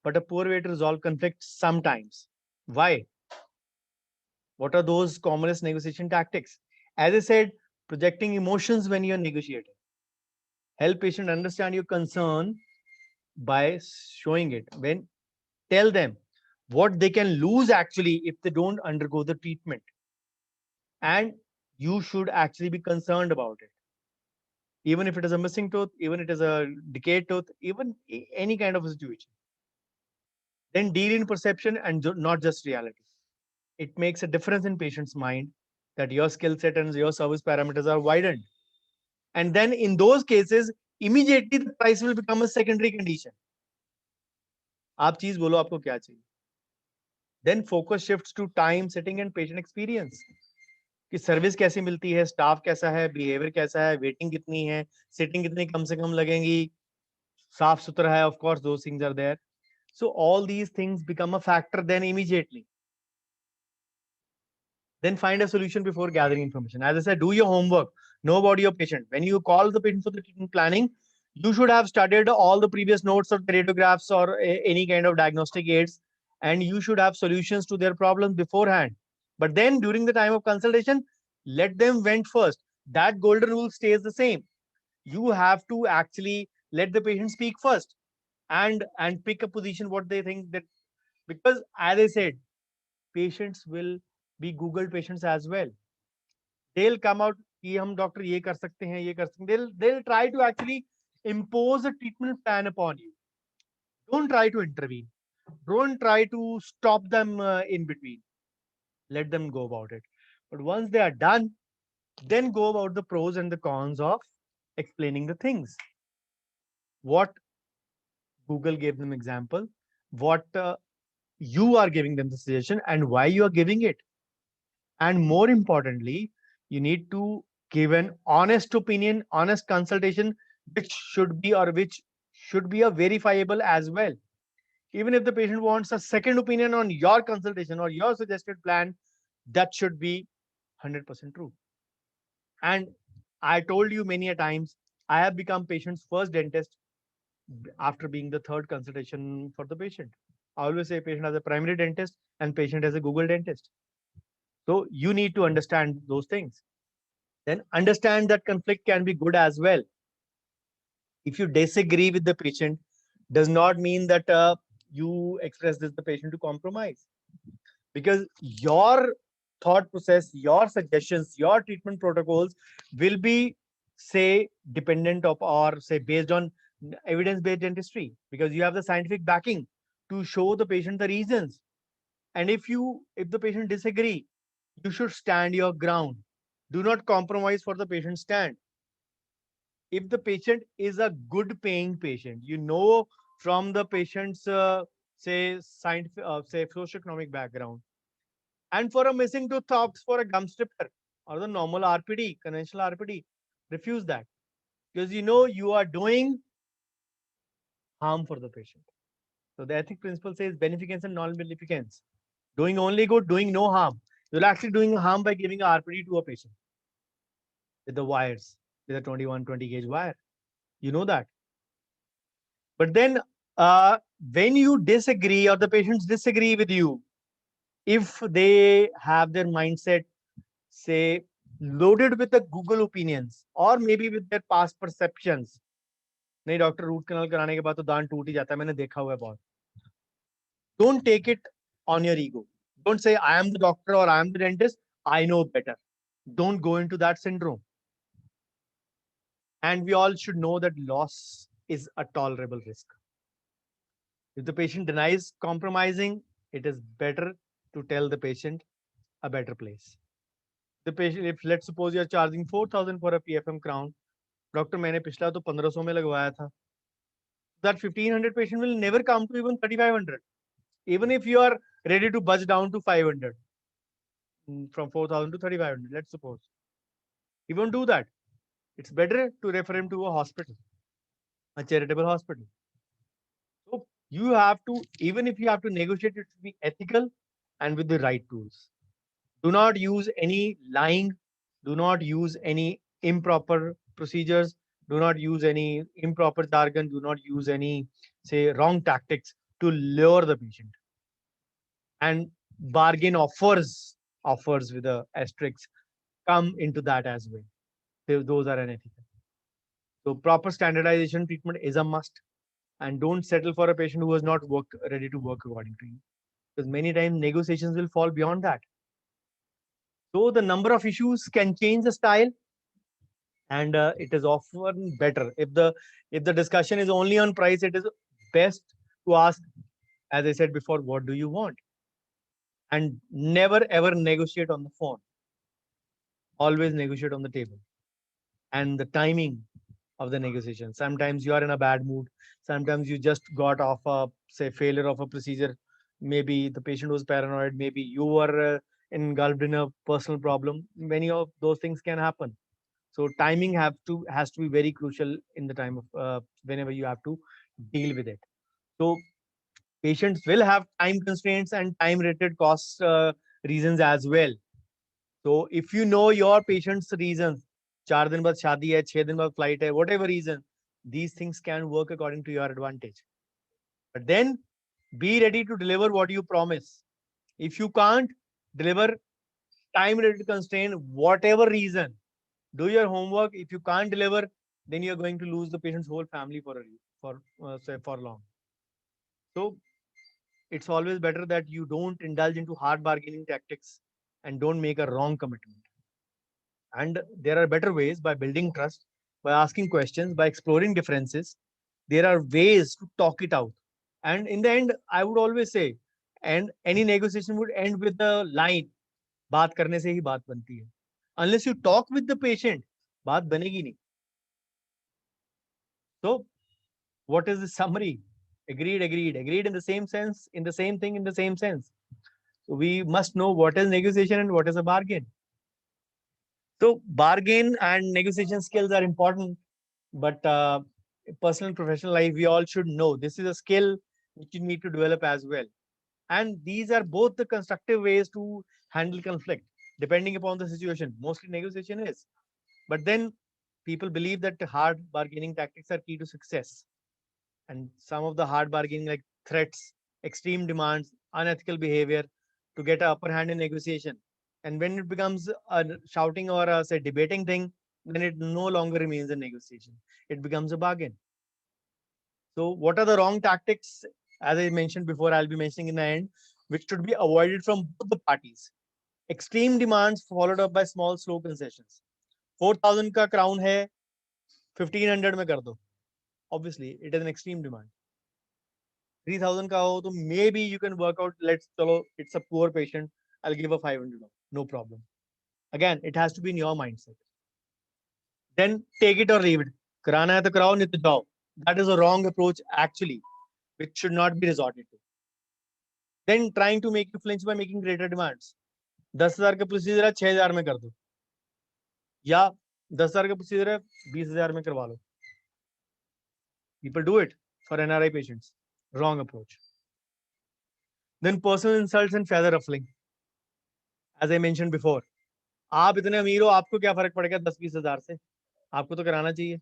but a poor way to resolve conflicts sometimes. Why? What are those commonest negotiation tactics? As I said, projecting emotions when you're negotiating. Help patient understand your concern by showing it. When tell them what they can lose actually if they don't undergo the treatment. And you should actually be concerned about it. Even if it is a missing tooth, even it is a decayed tooth, even any kind of a situation. Then deal in perception and not just reality. It makes a difference in patient's mind that your skill set and your service parameters are widened. And then in those cases, immediately the price will become a secondary condition. आप चीज बोलो आपको क्या चाहिए. Then focus shifts to time, setting and patient experience. कि service कैसी मिलती है, स्टाफ कैसा है, बिहेवियर कैसा है, वेटिंग कितनी है, सिटिंग कितनी कम से कम लगेंगी, साफ सुथरा है, of course those things are there. So all these things become a factor then immediately. Then find a solution before gathering information. As I said, do your homework, know about your patient. When you call the patient for the treatment planning, you should have studied all the previous notes or radiographs or any kind of diagnostic aids, and you should have solutions to their problems beforehand. But then during the time of consultation, let them vent first. That golden rule stays the same. You have to actually let the patient speak first and pick a position what they think that, because as I said, patients will be Google patients as well. They'll come out कि हम doctor ये कर सकते हैं, ये कर सकते हैं. They'll try to actually impose a treatment plan upon you. Don't try to intervene. Don't try to stop them in between. Let them go about it. But once they are done, then go about the pros and the cons of explaining the things. What Google gave them example, what you are giving them the suggestion, and why you are giving it. And more importantly, you need to give an honest opinion, honest consultation, which should be or which should be a verifiable as well. Even if the patient wants a second opinion on your consultation or your suggested plan, that should be 100% true. And I told you many a times, I have become patient's first dentist after being the third consultation for the patient. I always say patient has a primary dentist and patient has a Google dentist. So you need to understand those things. Then understand that conflict can be good as well. If you disagree with the patient, does not mean that you express this the patient to compromise, because your thought process, your suggestions, your treatment protocols will be, say, dependent of or say based on evidence-based dentistry, because you have the scientific backing to show the patient the reasons. And if the patient disagree, you should stand your ground. Do not compromise for the patient's stand. If the patient is a good paying patient, you know from the patient's say scientific say socioeconomic background, and for a missing tooth opts for a gum stripper or the normal RPD, conventional RPD, refuse that, because you know you are doing harm for the patient. So the ethic principle says beneficence and non-beneficence. Doing only good, doing no harm. You're actually doing harm by giving a RPD to a patient with the wires, with a 21-20 gauge wire. You know that. But then when you disagree or the patients disagree with you, if they have their mindset, say, loaded with the Google opinions or maybe with their past perceptions, नहीं doctor root canal कराने के बाद तो दांत टूट ही जाता है, मैंने देखा हुआ है बहुत. Don't take it on your ego. Don't say, I am the doctor or I am the dentist, I know better. Don't go into that syndrome. And we all should know that loss is a tolerable risk. If the patient denies compromising, it is better to tell the patient a better place. The patient, if let's suppose you are charging 4,000 for a PFM crown, doctor मैंने पिछला तो 1500 में लगवाया था, that 1500 patient will never come to even 3500, even if you are ready to budge down to 500, from 4000 to 3500, let's suppose. He won't do that. It's better to refer him to a hospital, a charitable hospital. So you have to, even if you have to negotiate, it should be ethical and with the right tools. Do not use any lying, do not use any improper procedures, do not use any improper jargon, do not use any, say, wrong tactics to lure the patient. And bargain offers with a asterisk come into that as well. Those are unethical. So proper standardization treatment is a must. And don't settle for a patient who is not ready to work according to you, because many times negotiations will fall beyond that. So the number of issues can change the style, and it is often better if the discussion is only on price. It is best to ask, as I said before, what do you want, and never ever negotiate on the phone. Always negotiate on the table. And the timing of the negotiation. Sometimes you are in a bad mood. Sometimes you just got off a, say, failure of a procedure. Maybe the patient was paranoid. Maybe you were engulfed in a personal problem. Many of those things can happen. So timing has to be very crucial in the time of whenever you have to deal with it. So patients will have time constraints and time related cost reasons as well. So if you know your patient's reasons, 4 दिन बाद शादी है, 6 दिन बाद flight है, whatever reason, these things can work according to your advantage. But then be ready to deliver what you promise. If you can't deliver, time related constraint, whatever reason, do your homework. If you can't deliver, then you're going to lose the patient's whole family for long. So it's always better that you don't indulge into hard bargaining tactics and don't make a wrong commitment. And there are better ways, by building trust, by asking questions, by exploring differences. There are ways to talk it out. And in the end, I would always say, and any negotiation would end with the line, बात करने से ही बात बनती है. Unless you talk with the patient, बात बनेगी नहीं. So what is the summary? Agreed in the same sense, in the same thing, in the same sense. So we must know what is negotiation and what is a bargain. So bargain and negotiation skills are important, but personal and professional life, we all should know this is a skill which you need to develop as well. And these are both the constructive ways to handle conflict, depending upon the situation. Mostly negotiation is, but then people believe that hard bargaining tactics are key to success. And some of the hard bargaining, like threats, extreme demands, unethical behavior, to get an upper hand in negotiation. And when it becomes a shouting or a, say, debating thing, then it no longer remains a negotiation. It becomes a bargain. So what are the wrong tactics? As I mentioned before, I'll be mentioning in the end, which should be avoided from both the parties. Extreme demands followed up by small, slow concessions. 4,000 ka crown hai, 1,500 mein kar do. Obviously, it is an extreme demand. 3,000 ka ho, to maybe you can work out, let's chalo, it's a poor patient, I'll give a 500, no problem. Again, it has to be in your mindset. Then take it or leave it. Karana hai to karao, nahi to jao. That is a wrong approach actually, which should not be resorted to. Then trying to make you flinch by making greater demands. 10,000 का procedure है, 6,000 में कर दो, या 10,000 का procedure है, 20,000 में करवा लो. People do it for NRI patients. Wrong approach. Then personal insults and feather ruffling. As I mentioned before, आप इतने अमीर हो, आपको क्या फर्क पड़ेगा 10-20 हजार से, आपको तो कराना चाहिए.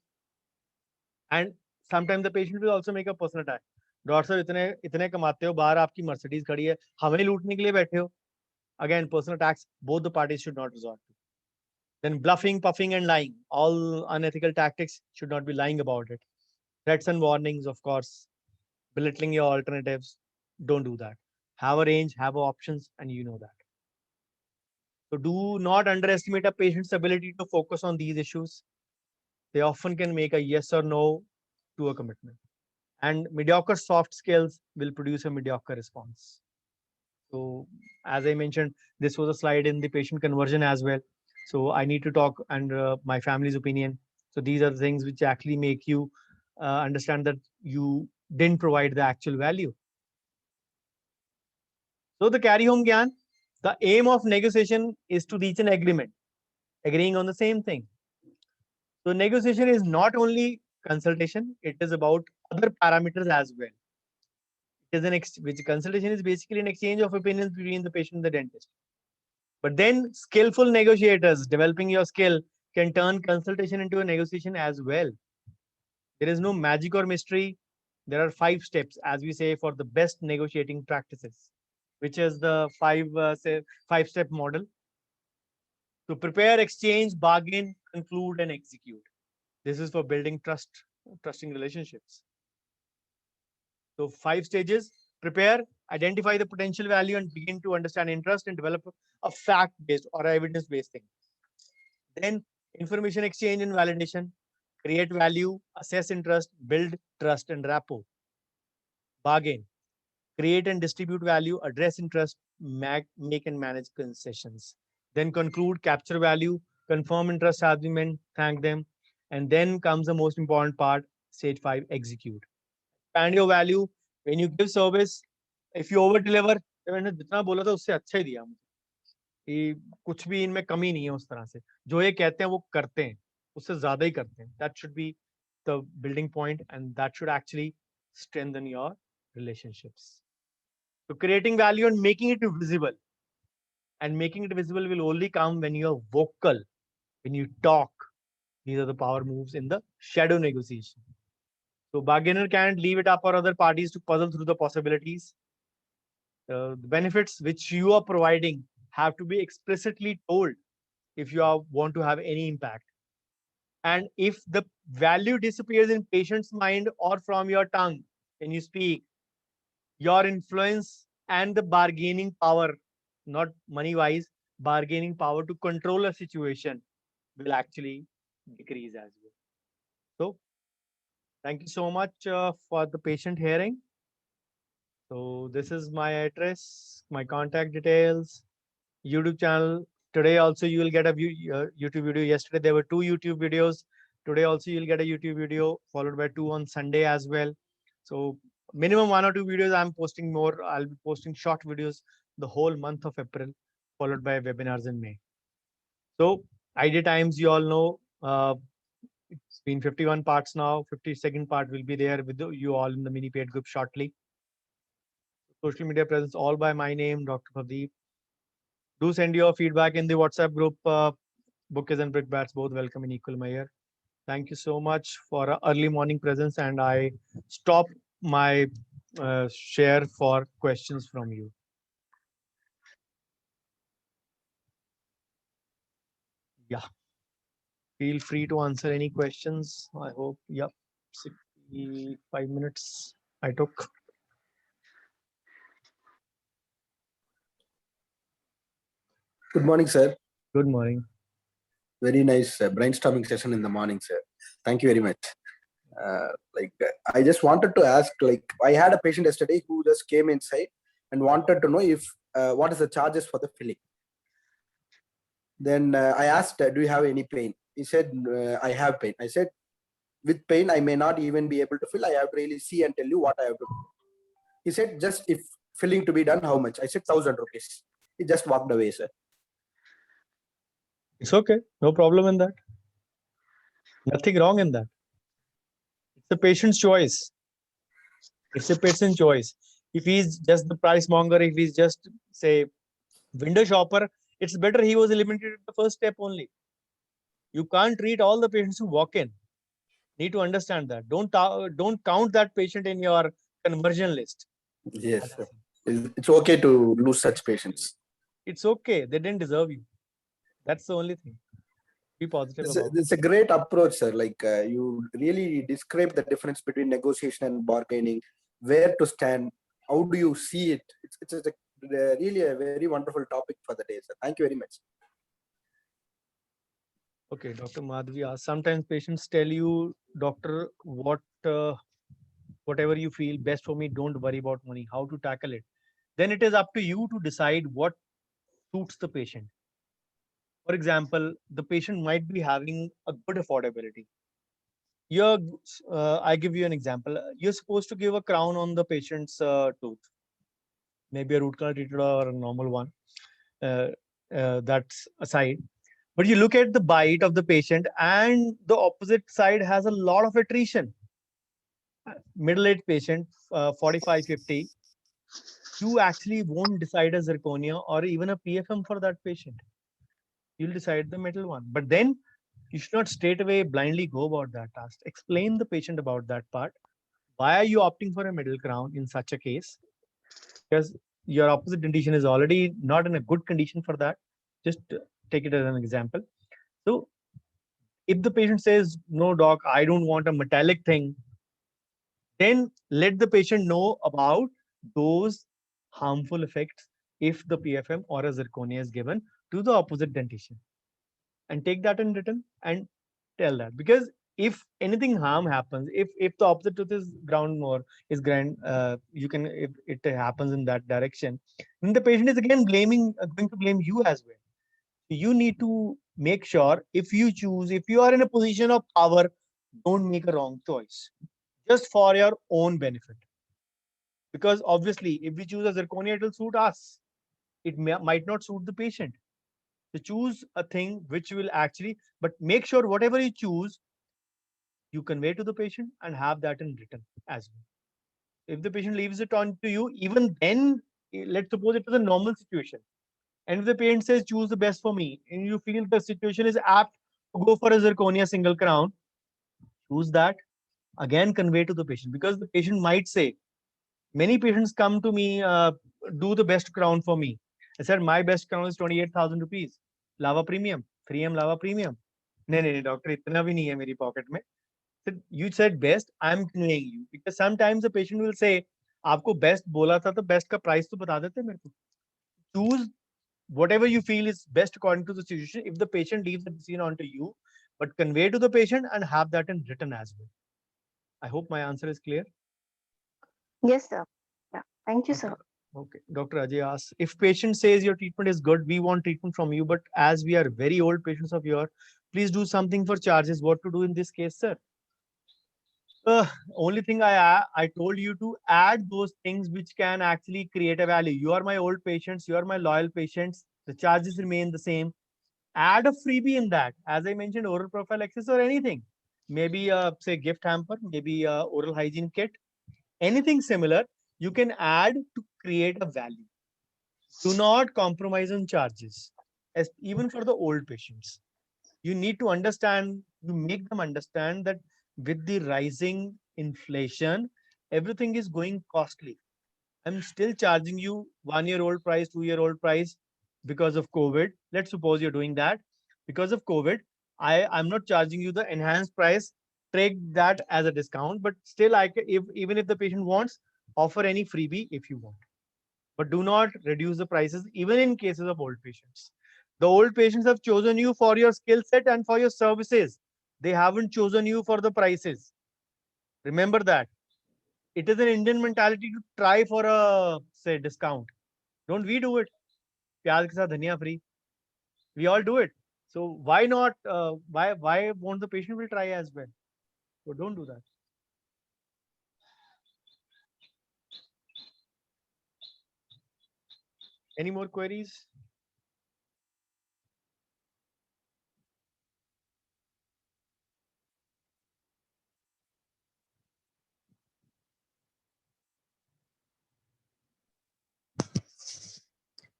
And sometimes the patient will also make a personal attack. Doctor साहब इतने इतने कमाते हो, बाहर आपकी मर्सिडीज खड़ी है, हमें लूटने के लिए बैठे हो. Again, personal attacks, both the parties should not resort to. Then bluffing, puffing, and lying. All unethical tactics, should not be lying about it. Threats and warnings, of course. Belittling your alternatives. Don't do that. have a range, have options, and you know that. So do not underestimate a patient's ability to focus on these issues. They often can make a yes or no to a commitment. And mediocre soft skills will produce a mediocre response. So as I mentioned, this was a slide in the patient conversion as well. So I need to talk and my family's opinion. So these are the things which actually make you understand that you didn't provide the actual value. So the carry home gyan, the aim of negotiation is to reach an agreement, agreeing on the same thing. So negotiation is not only consultation, it is about other parameters as well. It is which consultation is basically an exchange of opinions between the patient and the dentist. But then skillful negotiators developing your skill can turn consultation into a negotiation as well. There is no magic or mystery. There are 5 steps, as we say, for the best negotiating practices, which is the 5-step model. To prepare, exchange, bargain, conclude, and execute. This is for building trusting relationships. So 5 stages: prepare, identify the potential value, and begin to understand interest and develop a fact-based or evidence-based thing. Then information exchange and validation, create value, assess interest, build trust and rapport. Bargain, create and distribute value, address interest, make and manage concessions. Then conclude, capture value, confirm interest has been met, thank them. And then comes the most important part, stage 5, execute. Expand your value. When you give service, if you over deliver, मैंने जितना बोला था उससे अच्छा ही दिया मुझे, कि कुछ भी इनमें कमी नहीं है उस तरह से, जो ये कहते हैं वो करते हैं, उससे ज्यादा ही करते हैं. That should be the building point, and that should actually strengthen your relationships. So creating value and making it visible. And making it visible will only come when you're vocal, when you talk. These are the power moves in the shadow negotiation. So bargainer can't leave it up for other parties to puzzle through the possibilities. The benefits which you are providing have to be explicitly told if you want to have any impact. And if the value disappears in patient's mind or from your tongue when you speak, your influence and the bargaining power, not money wise, bargaining power to control a situation will actually decrease as well. So thank you so much for the patient hearing. So this is my address, my contact details, YouTube channel. Today also you will get a YouTube video. Yesterday there were 2 YouTube videos. Today also you'll get a YouTube video followed by 2 on Sunday as well. So minimum 1 or 2 videos I'm posting more. I'll be posting short videos the whole month of April, followed by webinars in May. So ID times, you all know, it's been 51 parts now. 52nd part will be there with you all in the mini paid group shortly. Social media presence all by my name, Dr. Pradeep. Do send your feedback in the WhatsApp group. Bookers and brickbats both welcome in equal measure. Thank you so much for early morning presence, and I stop my share for questions from you. Yeah. Feel free to answer any questions. I hope. Yep. 65 minutes I took. Good morning, sir. Good morning. Very nice brainstorming session in the morning, sir. Thank you very much. I just wanted to ask, I had a patient yesterday who just came inside and wanted to know if what is the charges for the filling. Then I asked, do you have any pain? He said, I have pain. I said, with pain, I may not even be able to fill. I have to really see and tell you what I have to do. He said, just if filling to be done, how much? I said, 1,000 rupees. He just walked away, sir. It's okay. No problem in that. Nothing wrong in that. It's the patient's choice. It's a patient's choice. If he's just the price monger, if he's just, say, window shopper, it's better he was eliminated at the first step only. You can't treat all the patients who walk in. Need to understand that. Don't count that patient in your conversion list. Yes, sir. It's okay to lose such patients. It's okay. They didn't deserve you. That's the only thing. Be positive about it. It's a great approach, sir. You really describe the difference between negotiation and bargaining, where to stand, how do you see it? It's really a very wonderful topic for the day, sir. Thank you very much. Okay, Dr. Madhavi asks, sometimes patients tell you, doctor, whatever you feel best for me, don't worry about money, how to tackle it. Then it is up to you to decide what suits the patient. For example, the patient might be having a good affordability. I give you an example. You're supposed to give a crown on the patient's tooth, maybe a root canal treated or a normal one. Uh, that's aside. But you look at the bite of the patient, and the opposite side has a lot of attrition. Middle-aged patient, 45, 50, you actually won't decide a zirconia or even a PFM for that patient. You'll decide the middle one. But then you should not straight away blindly go about that task. Explain the patient about that part. Why are you opting for a middle crown in such a case? Because your opposite dentition is already not in a good condition for that. Just take it as an example. So if the patient says, no, doc, I don't want a metallic thing, then let the patient know about those harmful effects if the PFM or a zirconia is given to the opposite dentition, and take that in written and tell that. Because if anything harm happens, if the opposite tooth is ground more, is grand, you can, if it happens in that direction, then the patient is again going to blame you as well. You need to make sure, if you choose, if you are in a position of power, don't make a wrong choice just for your own benefit. Because obviously, if we choose a zirconia, it will suit us. It might not suit the patient. So choose a thing which will actually, but make sure whatever you choose, you convey to the patient and have that in written as well. If the patient leaves it on to you, even then, let's suppose it is a normal situation. And if the patient says, choose the best for me, and you feel the situation is apt to go for a zirconia single crown, choose that. Again, convey to the patient, because the patient might say, many patients come to me, do the best crown for me. I said, my best crown is 28,000 rupees. Lava premium, 3M Lava premium. No, no, no, doctor, itna bhi nahi hai meri pocket mein. Said, you said best, I'm conveying you. Because sometimes the patient will say, आपको best बोला था तो best का price तो बता देते मेरे को. Choose whatever you feel is best according to the situation. If the patient leaves the decision onto you, but convey to the patient and have that in written as well. I hope my answer is clear. Yes, sir. Yeah. Thank you, sir. Okay. Dr. Ajay asks, if patient says your treatment is good, we want treatment from you, but as we are very old patients of yours, please do something for charges. What to do in this case, sir? Only thing I told you to add those things which can actually create a value. You are my old patients, you are my loyal patients. The charges remain the same. Add a freebie in that. As I mentioned, oral profile access or anything. Maybe say gift hamper, maybe oral hygiene kit, anything similar you can add to create a value. Do not compromise on charges, as even for the old patients. You need to understand, you make them understand that with the rising inflation, everything is going costly. I'm still charging you 1 year old price, 2 year old price because of COVID. Let's suppose you're doing that because of COVID. I'm not charging you the enhanced price. Take that as a discount, but still, if even if the patient wants, offer any freebie if you want, but do not reduce the prices, even in cases of old patients. The old patients have chosen you for your skill set and for your services. They haven't chosen you for the prices. Remember that. It is an Indian mentality to try for a, say, discount. Don't we do it? प्याज के साथ धनिया free. We all do it. So why not? Why won't the patient will try as well? So don't do that. Any more queries?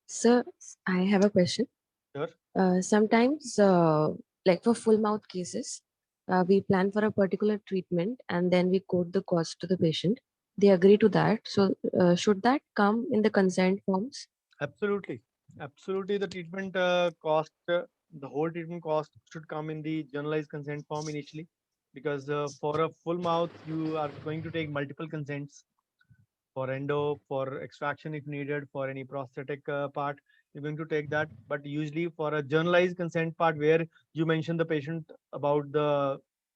Sir, I have a question. Sure. Sometimes, like for full mouth cases, we plan for a particular treatment and then we quote the cost to the patient. They agree to that. So, should that come in the consent forms? Absolutely. Absolutely. The treatment cost, the whole treatment cost should come in the generalized consent form initially, because for a full mouth, you are going to take multiple consents For endo, for extraction if needed, for any prosthetic part, you're going to take that. But usually for a generalized consent part where you mention the patient about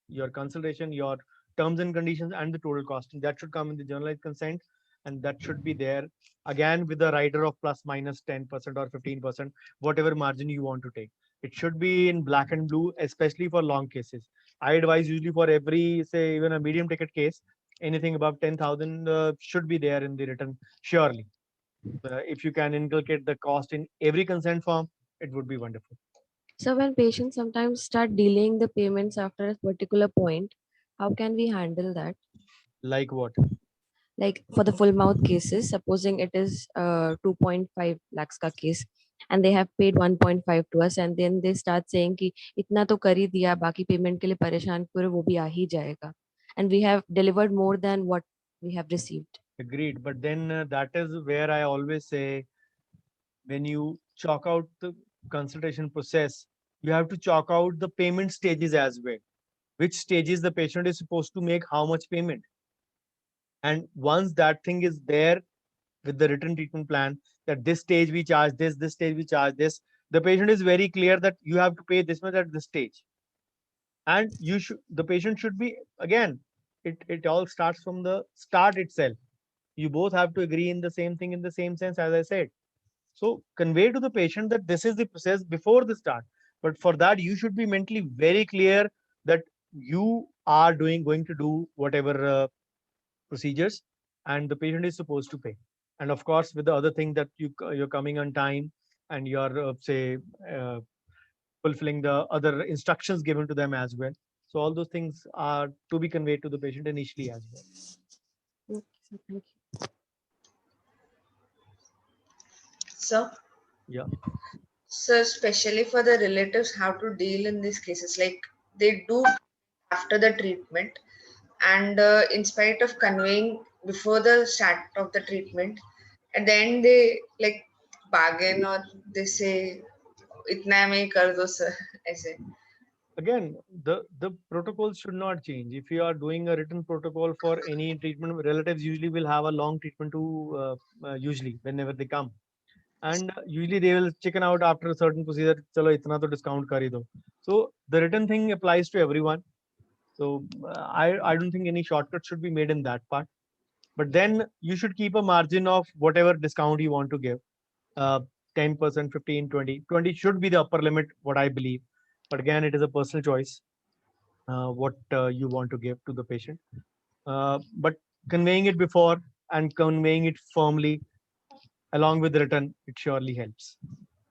your consultation, your terms and conditions, and the total costing, that should come in the generalized consent, and that should be there again with the rider of plus minus 10% or 15%, whatever margin you want to take. It should be in black and blue, especially for long cases. I advise usually for every, say, even a medium ticket case, anything above 10,000 should be there in the written, surely. If you can inculcate the cost in every consent form, it would be wonderful. So when patients sometimes start delaying the payments after a particular point, how can we handle that? Like what? Like for the full mouth cases, supposing it is 2.5 lakhs ka case, and they have paid 1.5 to us, and then they start saying कि इतना तो कर ही दिया, बाकी payment के लिए परेशान पूरे वो भी आ ही जाएगा, and we have delivered more than what we have received. Agreed. But then that is where I always say, when you chalk out the consultation process, you have to chalk out the payment stages as well. Which stages the patient is supposed to make how much payment. And once that thing is there with the written treatment plan, that this stage we charge this stage we charge this, the patient is very clear that you have to pay this much at this stage. And the patient should be, again, it all starts from the start itself. You both have to agree in the same thing in the same sense, as I said. So convey to the patient that this is the process before the start. But for that, you should be mentally very clear that you are going to do whatever procedures, and the patient is supposed to pay. And of course, with the other thing that you're coming on time, and you're say uh, fulfilling the other instructions given to them as well. So all those things are to be conveyed to the patient initially as well. Okay, so thank you. So, Yeah. so especially for the relatives, how to deal in these cases? Like they do after the treatment, and in spite of conveying before the start of the treatment, at the end they like bargain or they say, "Itna mein kar do sir." ऐसे. Again, the protocols should not change. If you are doing a written protocol for any treatment, relatives usually will have a long treatment to usually whenever they come, and usually they will chicken out after a certain procedure. Chalo itna to discount kar hi do. So the written thing applies to everyone. So I don't think any shortcut should be made in that part. But then you should keep a margin of whatever discount you want to give. uh, 10%, 15, 20. 20 should be the upper limit, what I believe. But again, it is a personal choice, what you want to give to the patient. But conveying it before and conveying it firmly along with written, it surely helps.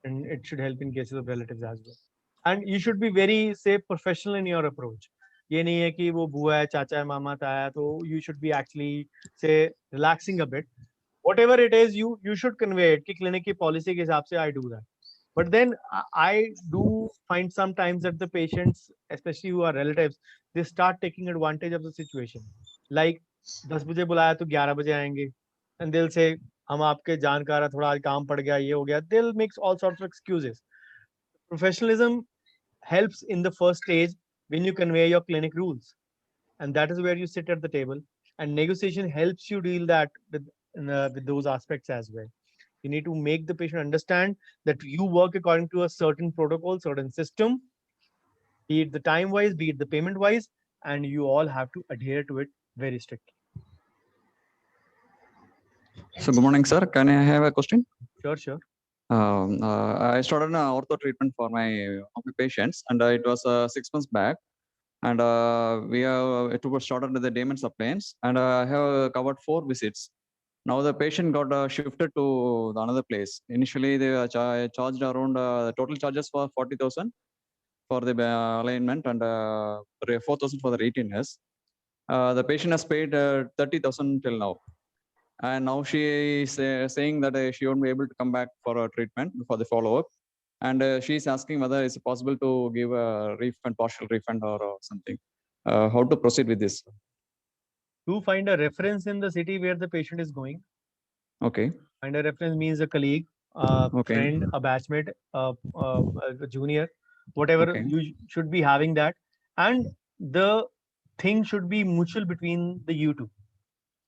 And it should help in cases of relatives as well. And you should be very, say, professional in your approach. ये नहीं है कि वो बुआ है, चाचा है, मामा ताया, तो you should be actually, say, relaxing a bit. Whatever it is, you should convey it कि clinic की policy के हिसाब से I do that. But then I do find sometimes that the patients, especially who are relatives, they start taking advantage of the situation. Like 10 बजे बुलाया तो 11 बजे आएंगे, and they'll say हम आपके जानकार हैं, थोड़ा आज काम पड़ गया, ये हो गया. They'll make all sorts of excuses. Professionalism helps in the first stage when you convey your clinic rules, and that is where you sit at the table. And negotiation helps you deal that with those aspects as well. You need to make the patient understand that you work according to a certain protocol, certain system, be it the time wise, be it the payment wise, and you all have to adhere to it very strictly. So good morning, sir. Can I have a question? Sure, sure. I started an ortho treatment for my patients, and it was 6 months back. And it was started with the Damon Appliance, and I have covered 4 visits. Now the patient got shifted to another place. Initially, they charged around the total charges for 40,000 for the alignment and 4,000 for the retainness. The patient has paid 30,000 till now. And now she is saying that she won't be able to come back for a treatment for the follow-up. And she is asking whether it's possible to give a refund, partial refund or something. How to proceed with this? To find a reference in the city where the patient is going. Okay. Find a reference means a colleague, Okay. friend, a batchmate, a junior, whatever. Okay. You should be having that. And the thing should be mutual between the you two.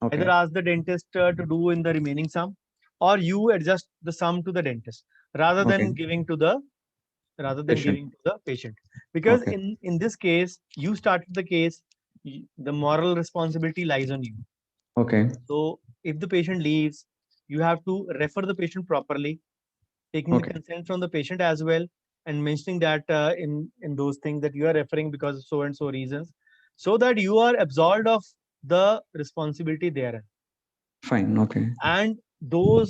Okay. Either ask the dentist to do in the remaining sum, or you adjust the sum to the dentist rather than Okay. giving to the patient. Because Okay. in this case, you started the case, the moral responsibility lies on you. Okay. So if the patient leaves, you have to refer the patient properly, taking the Okay. consent from the patient as well, and mentioning that in those things that you are referring because of so and so reasons, so that you are absolved of the responsibility therein. Fine. Okay. And the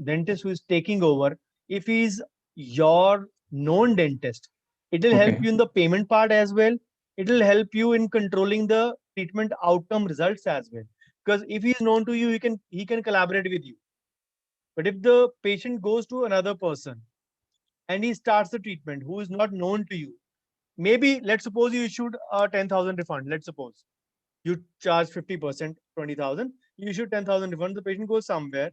dentist who is taking over, if he is your known dentist, it will help Okay. you in the payment part as well. It will help you in controlling the treatment outcome results as well. Because if he is known to you, he can collaborate with you. But if the patient goes to another person and he starts the treatment who is not known to you, maybe let's suppose you issued a 10,000 refund. Let's suppose you charge 50%, 20,000, you issue 10,000 refund. The patient goes somewhere,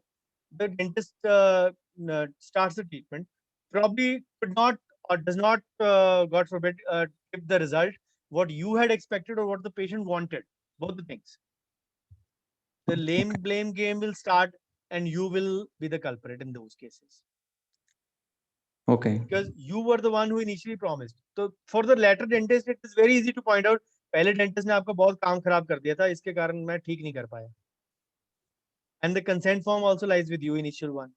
the dentist starts the treatment, probably could not or does not, God forbid, give the result what you had expected or what the patient wanted. Both the things. The lame blame game will start, and you will be the culprit in those cases. Okay. Because you were the one who initially promised. So for the latter dentist, it is very easy to point out, पहले dentist ने आपका बहुत काम खराब कर दिया था, इसके कारण मैं ठीक नहीं कर पाया. And the consent form also lies with you, initial one.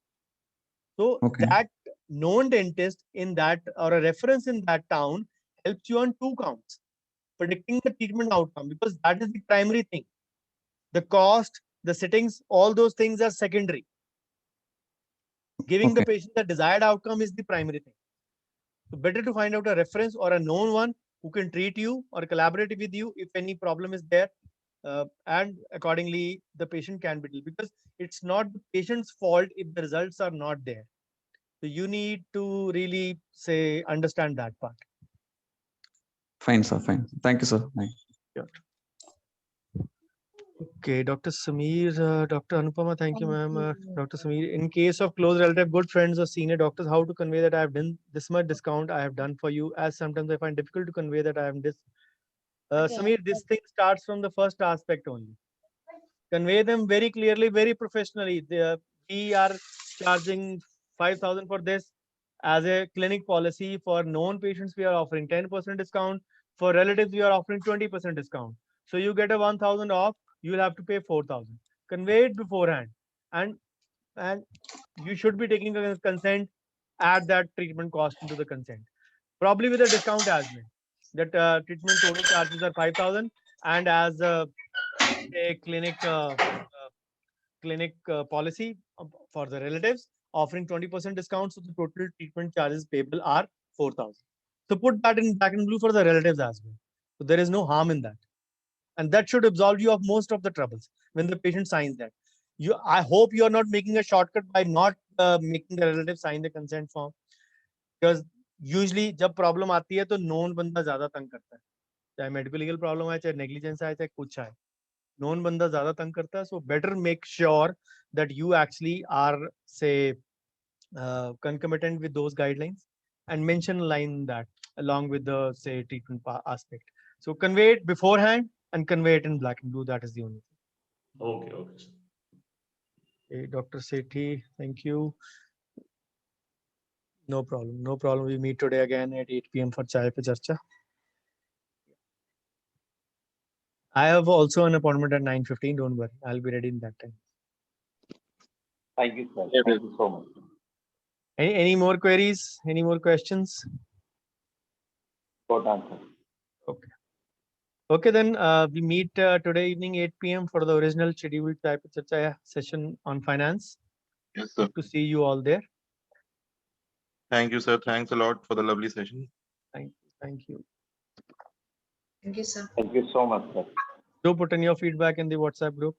So Okay. that known dentist in that or a reference in that town helps you on 2 counts, predicting the treatment outcome, because that is the primary thing. The cost, the sittings, all those things are secondary. Giving the Okay. patient the desired outcome is the primary thing. So better to find out a reference or a known one who can treat you or collaborate with you if any problem is there, and accordingly the patient can be dealt, because it's not the patient's fault if the results are not there. So you need to really say understand that part. Fine, sir. Fine. Thank you, sir. Bye. Okay, Dr. Sameer, Dr. Anupama, thank you, ma'am. Dr. Sameer, in case of close relative, good friends or senior doctors, how to convey that I have done this much discount I have done for you, as sometimes I find difficult to convey that I am this. Sameer, this thing starts from the first aspect only. Convey them very clearly, very professionally. We are charging 5,000 for this. As a clinic policy for known patients, we are offering 10% discount. For relatives, we are offering 20% discount. So you get a 1,000 off, you will have to pay 4,000. Convey it beforehand. And you should be taking a consent, add that treatment cost into the consent. Probably with a discount as well. That treatment total charges are 5,000, and as a clinic policy for the relatives, offering 20% discount, so the total treatment charges payable are 4,000. So put that in black and blue for the relatives as well. So there is no harm in that, and that should absolve you of most of the troubles when the patient signs that. I hope you are not making a shortcut by not making the relative sign the consent form, because usually जब problem आती है तो known बंदा ज़्यादा तंग करता है, चाहे medical legal problem आए, चाहे negligence आए, चाहे कुछ आए, known बंदा ज़्यादा तंग करता है. So better make sure that you actually are, say, concomitant with those guidelines, and mention a line that along with the, say, treatment aspect. So convey it beforehand and convey it in black and blue. That is the only thing. Okay, okay, sir. Okay, Dr. Sethi, thank you. No problem. No problem. We meet today again at 8 p.m. for Chai Pe Charcha. I have also an appointment at 9:15. Don't worry. I'll be ready in that time. Thank you, sir. Thank you so much. Any more queries? Any more questions? Short answer. Okay. Okay, then we meet today evening 8 p.m. for the original scheduled Chai Pe Charcha session on finance. Yes, sir. Good to see you all there. Thank you, sir. Thanks a lot for the lovely session. Thank you. Thank you. Thank you, sir. Thank you so much, sir. Do put in your feedback in the WhatsApp group.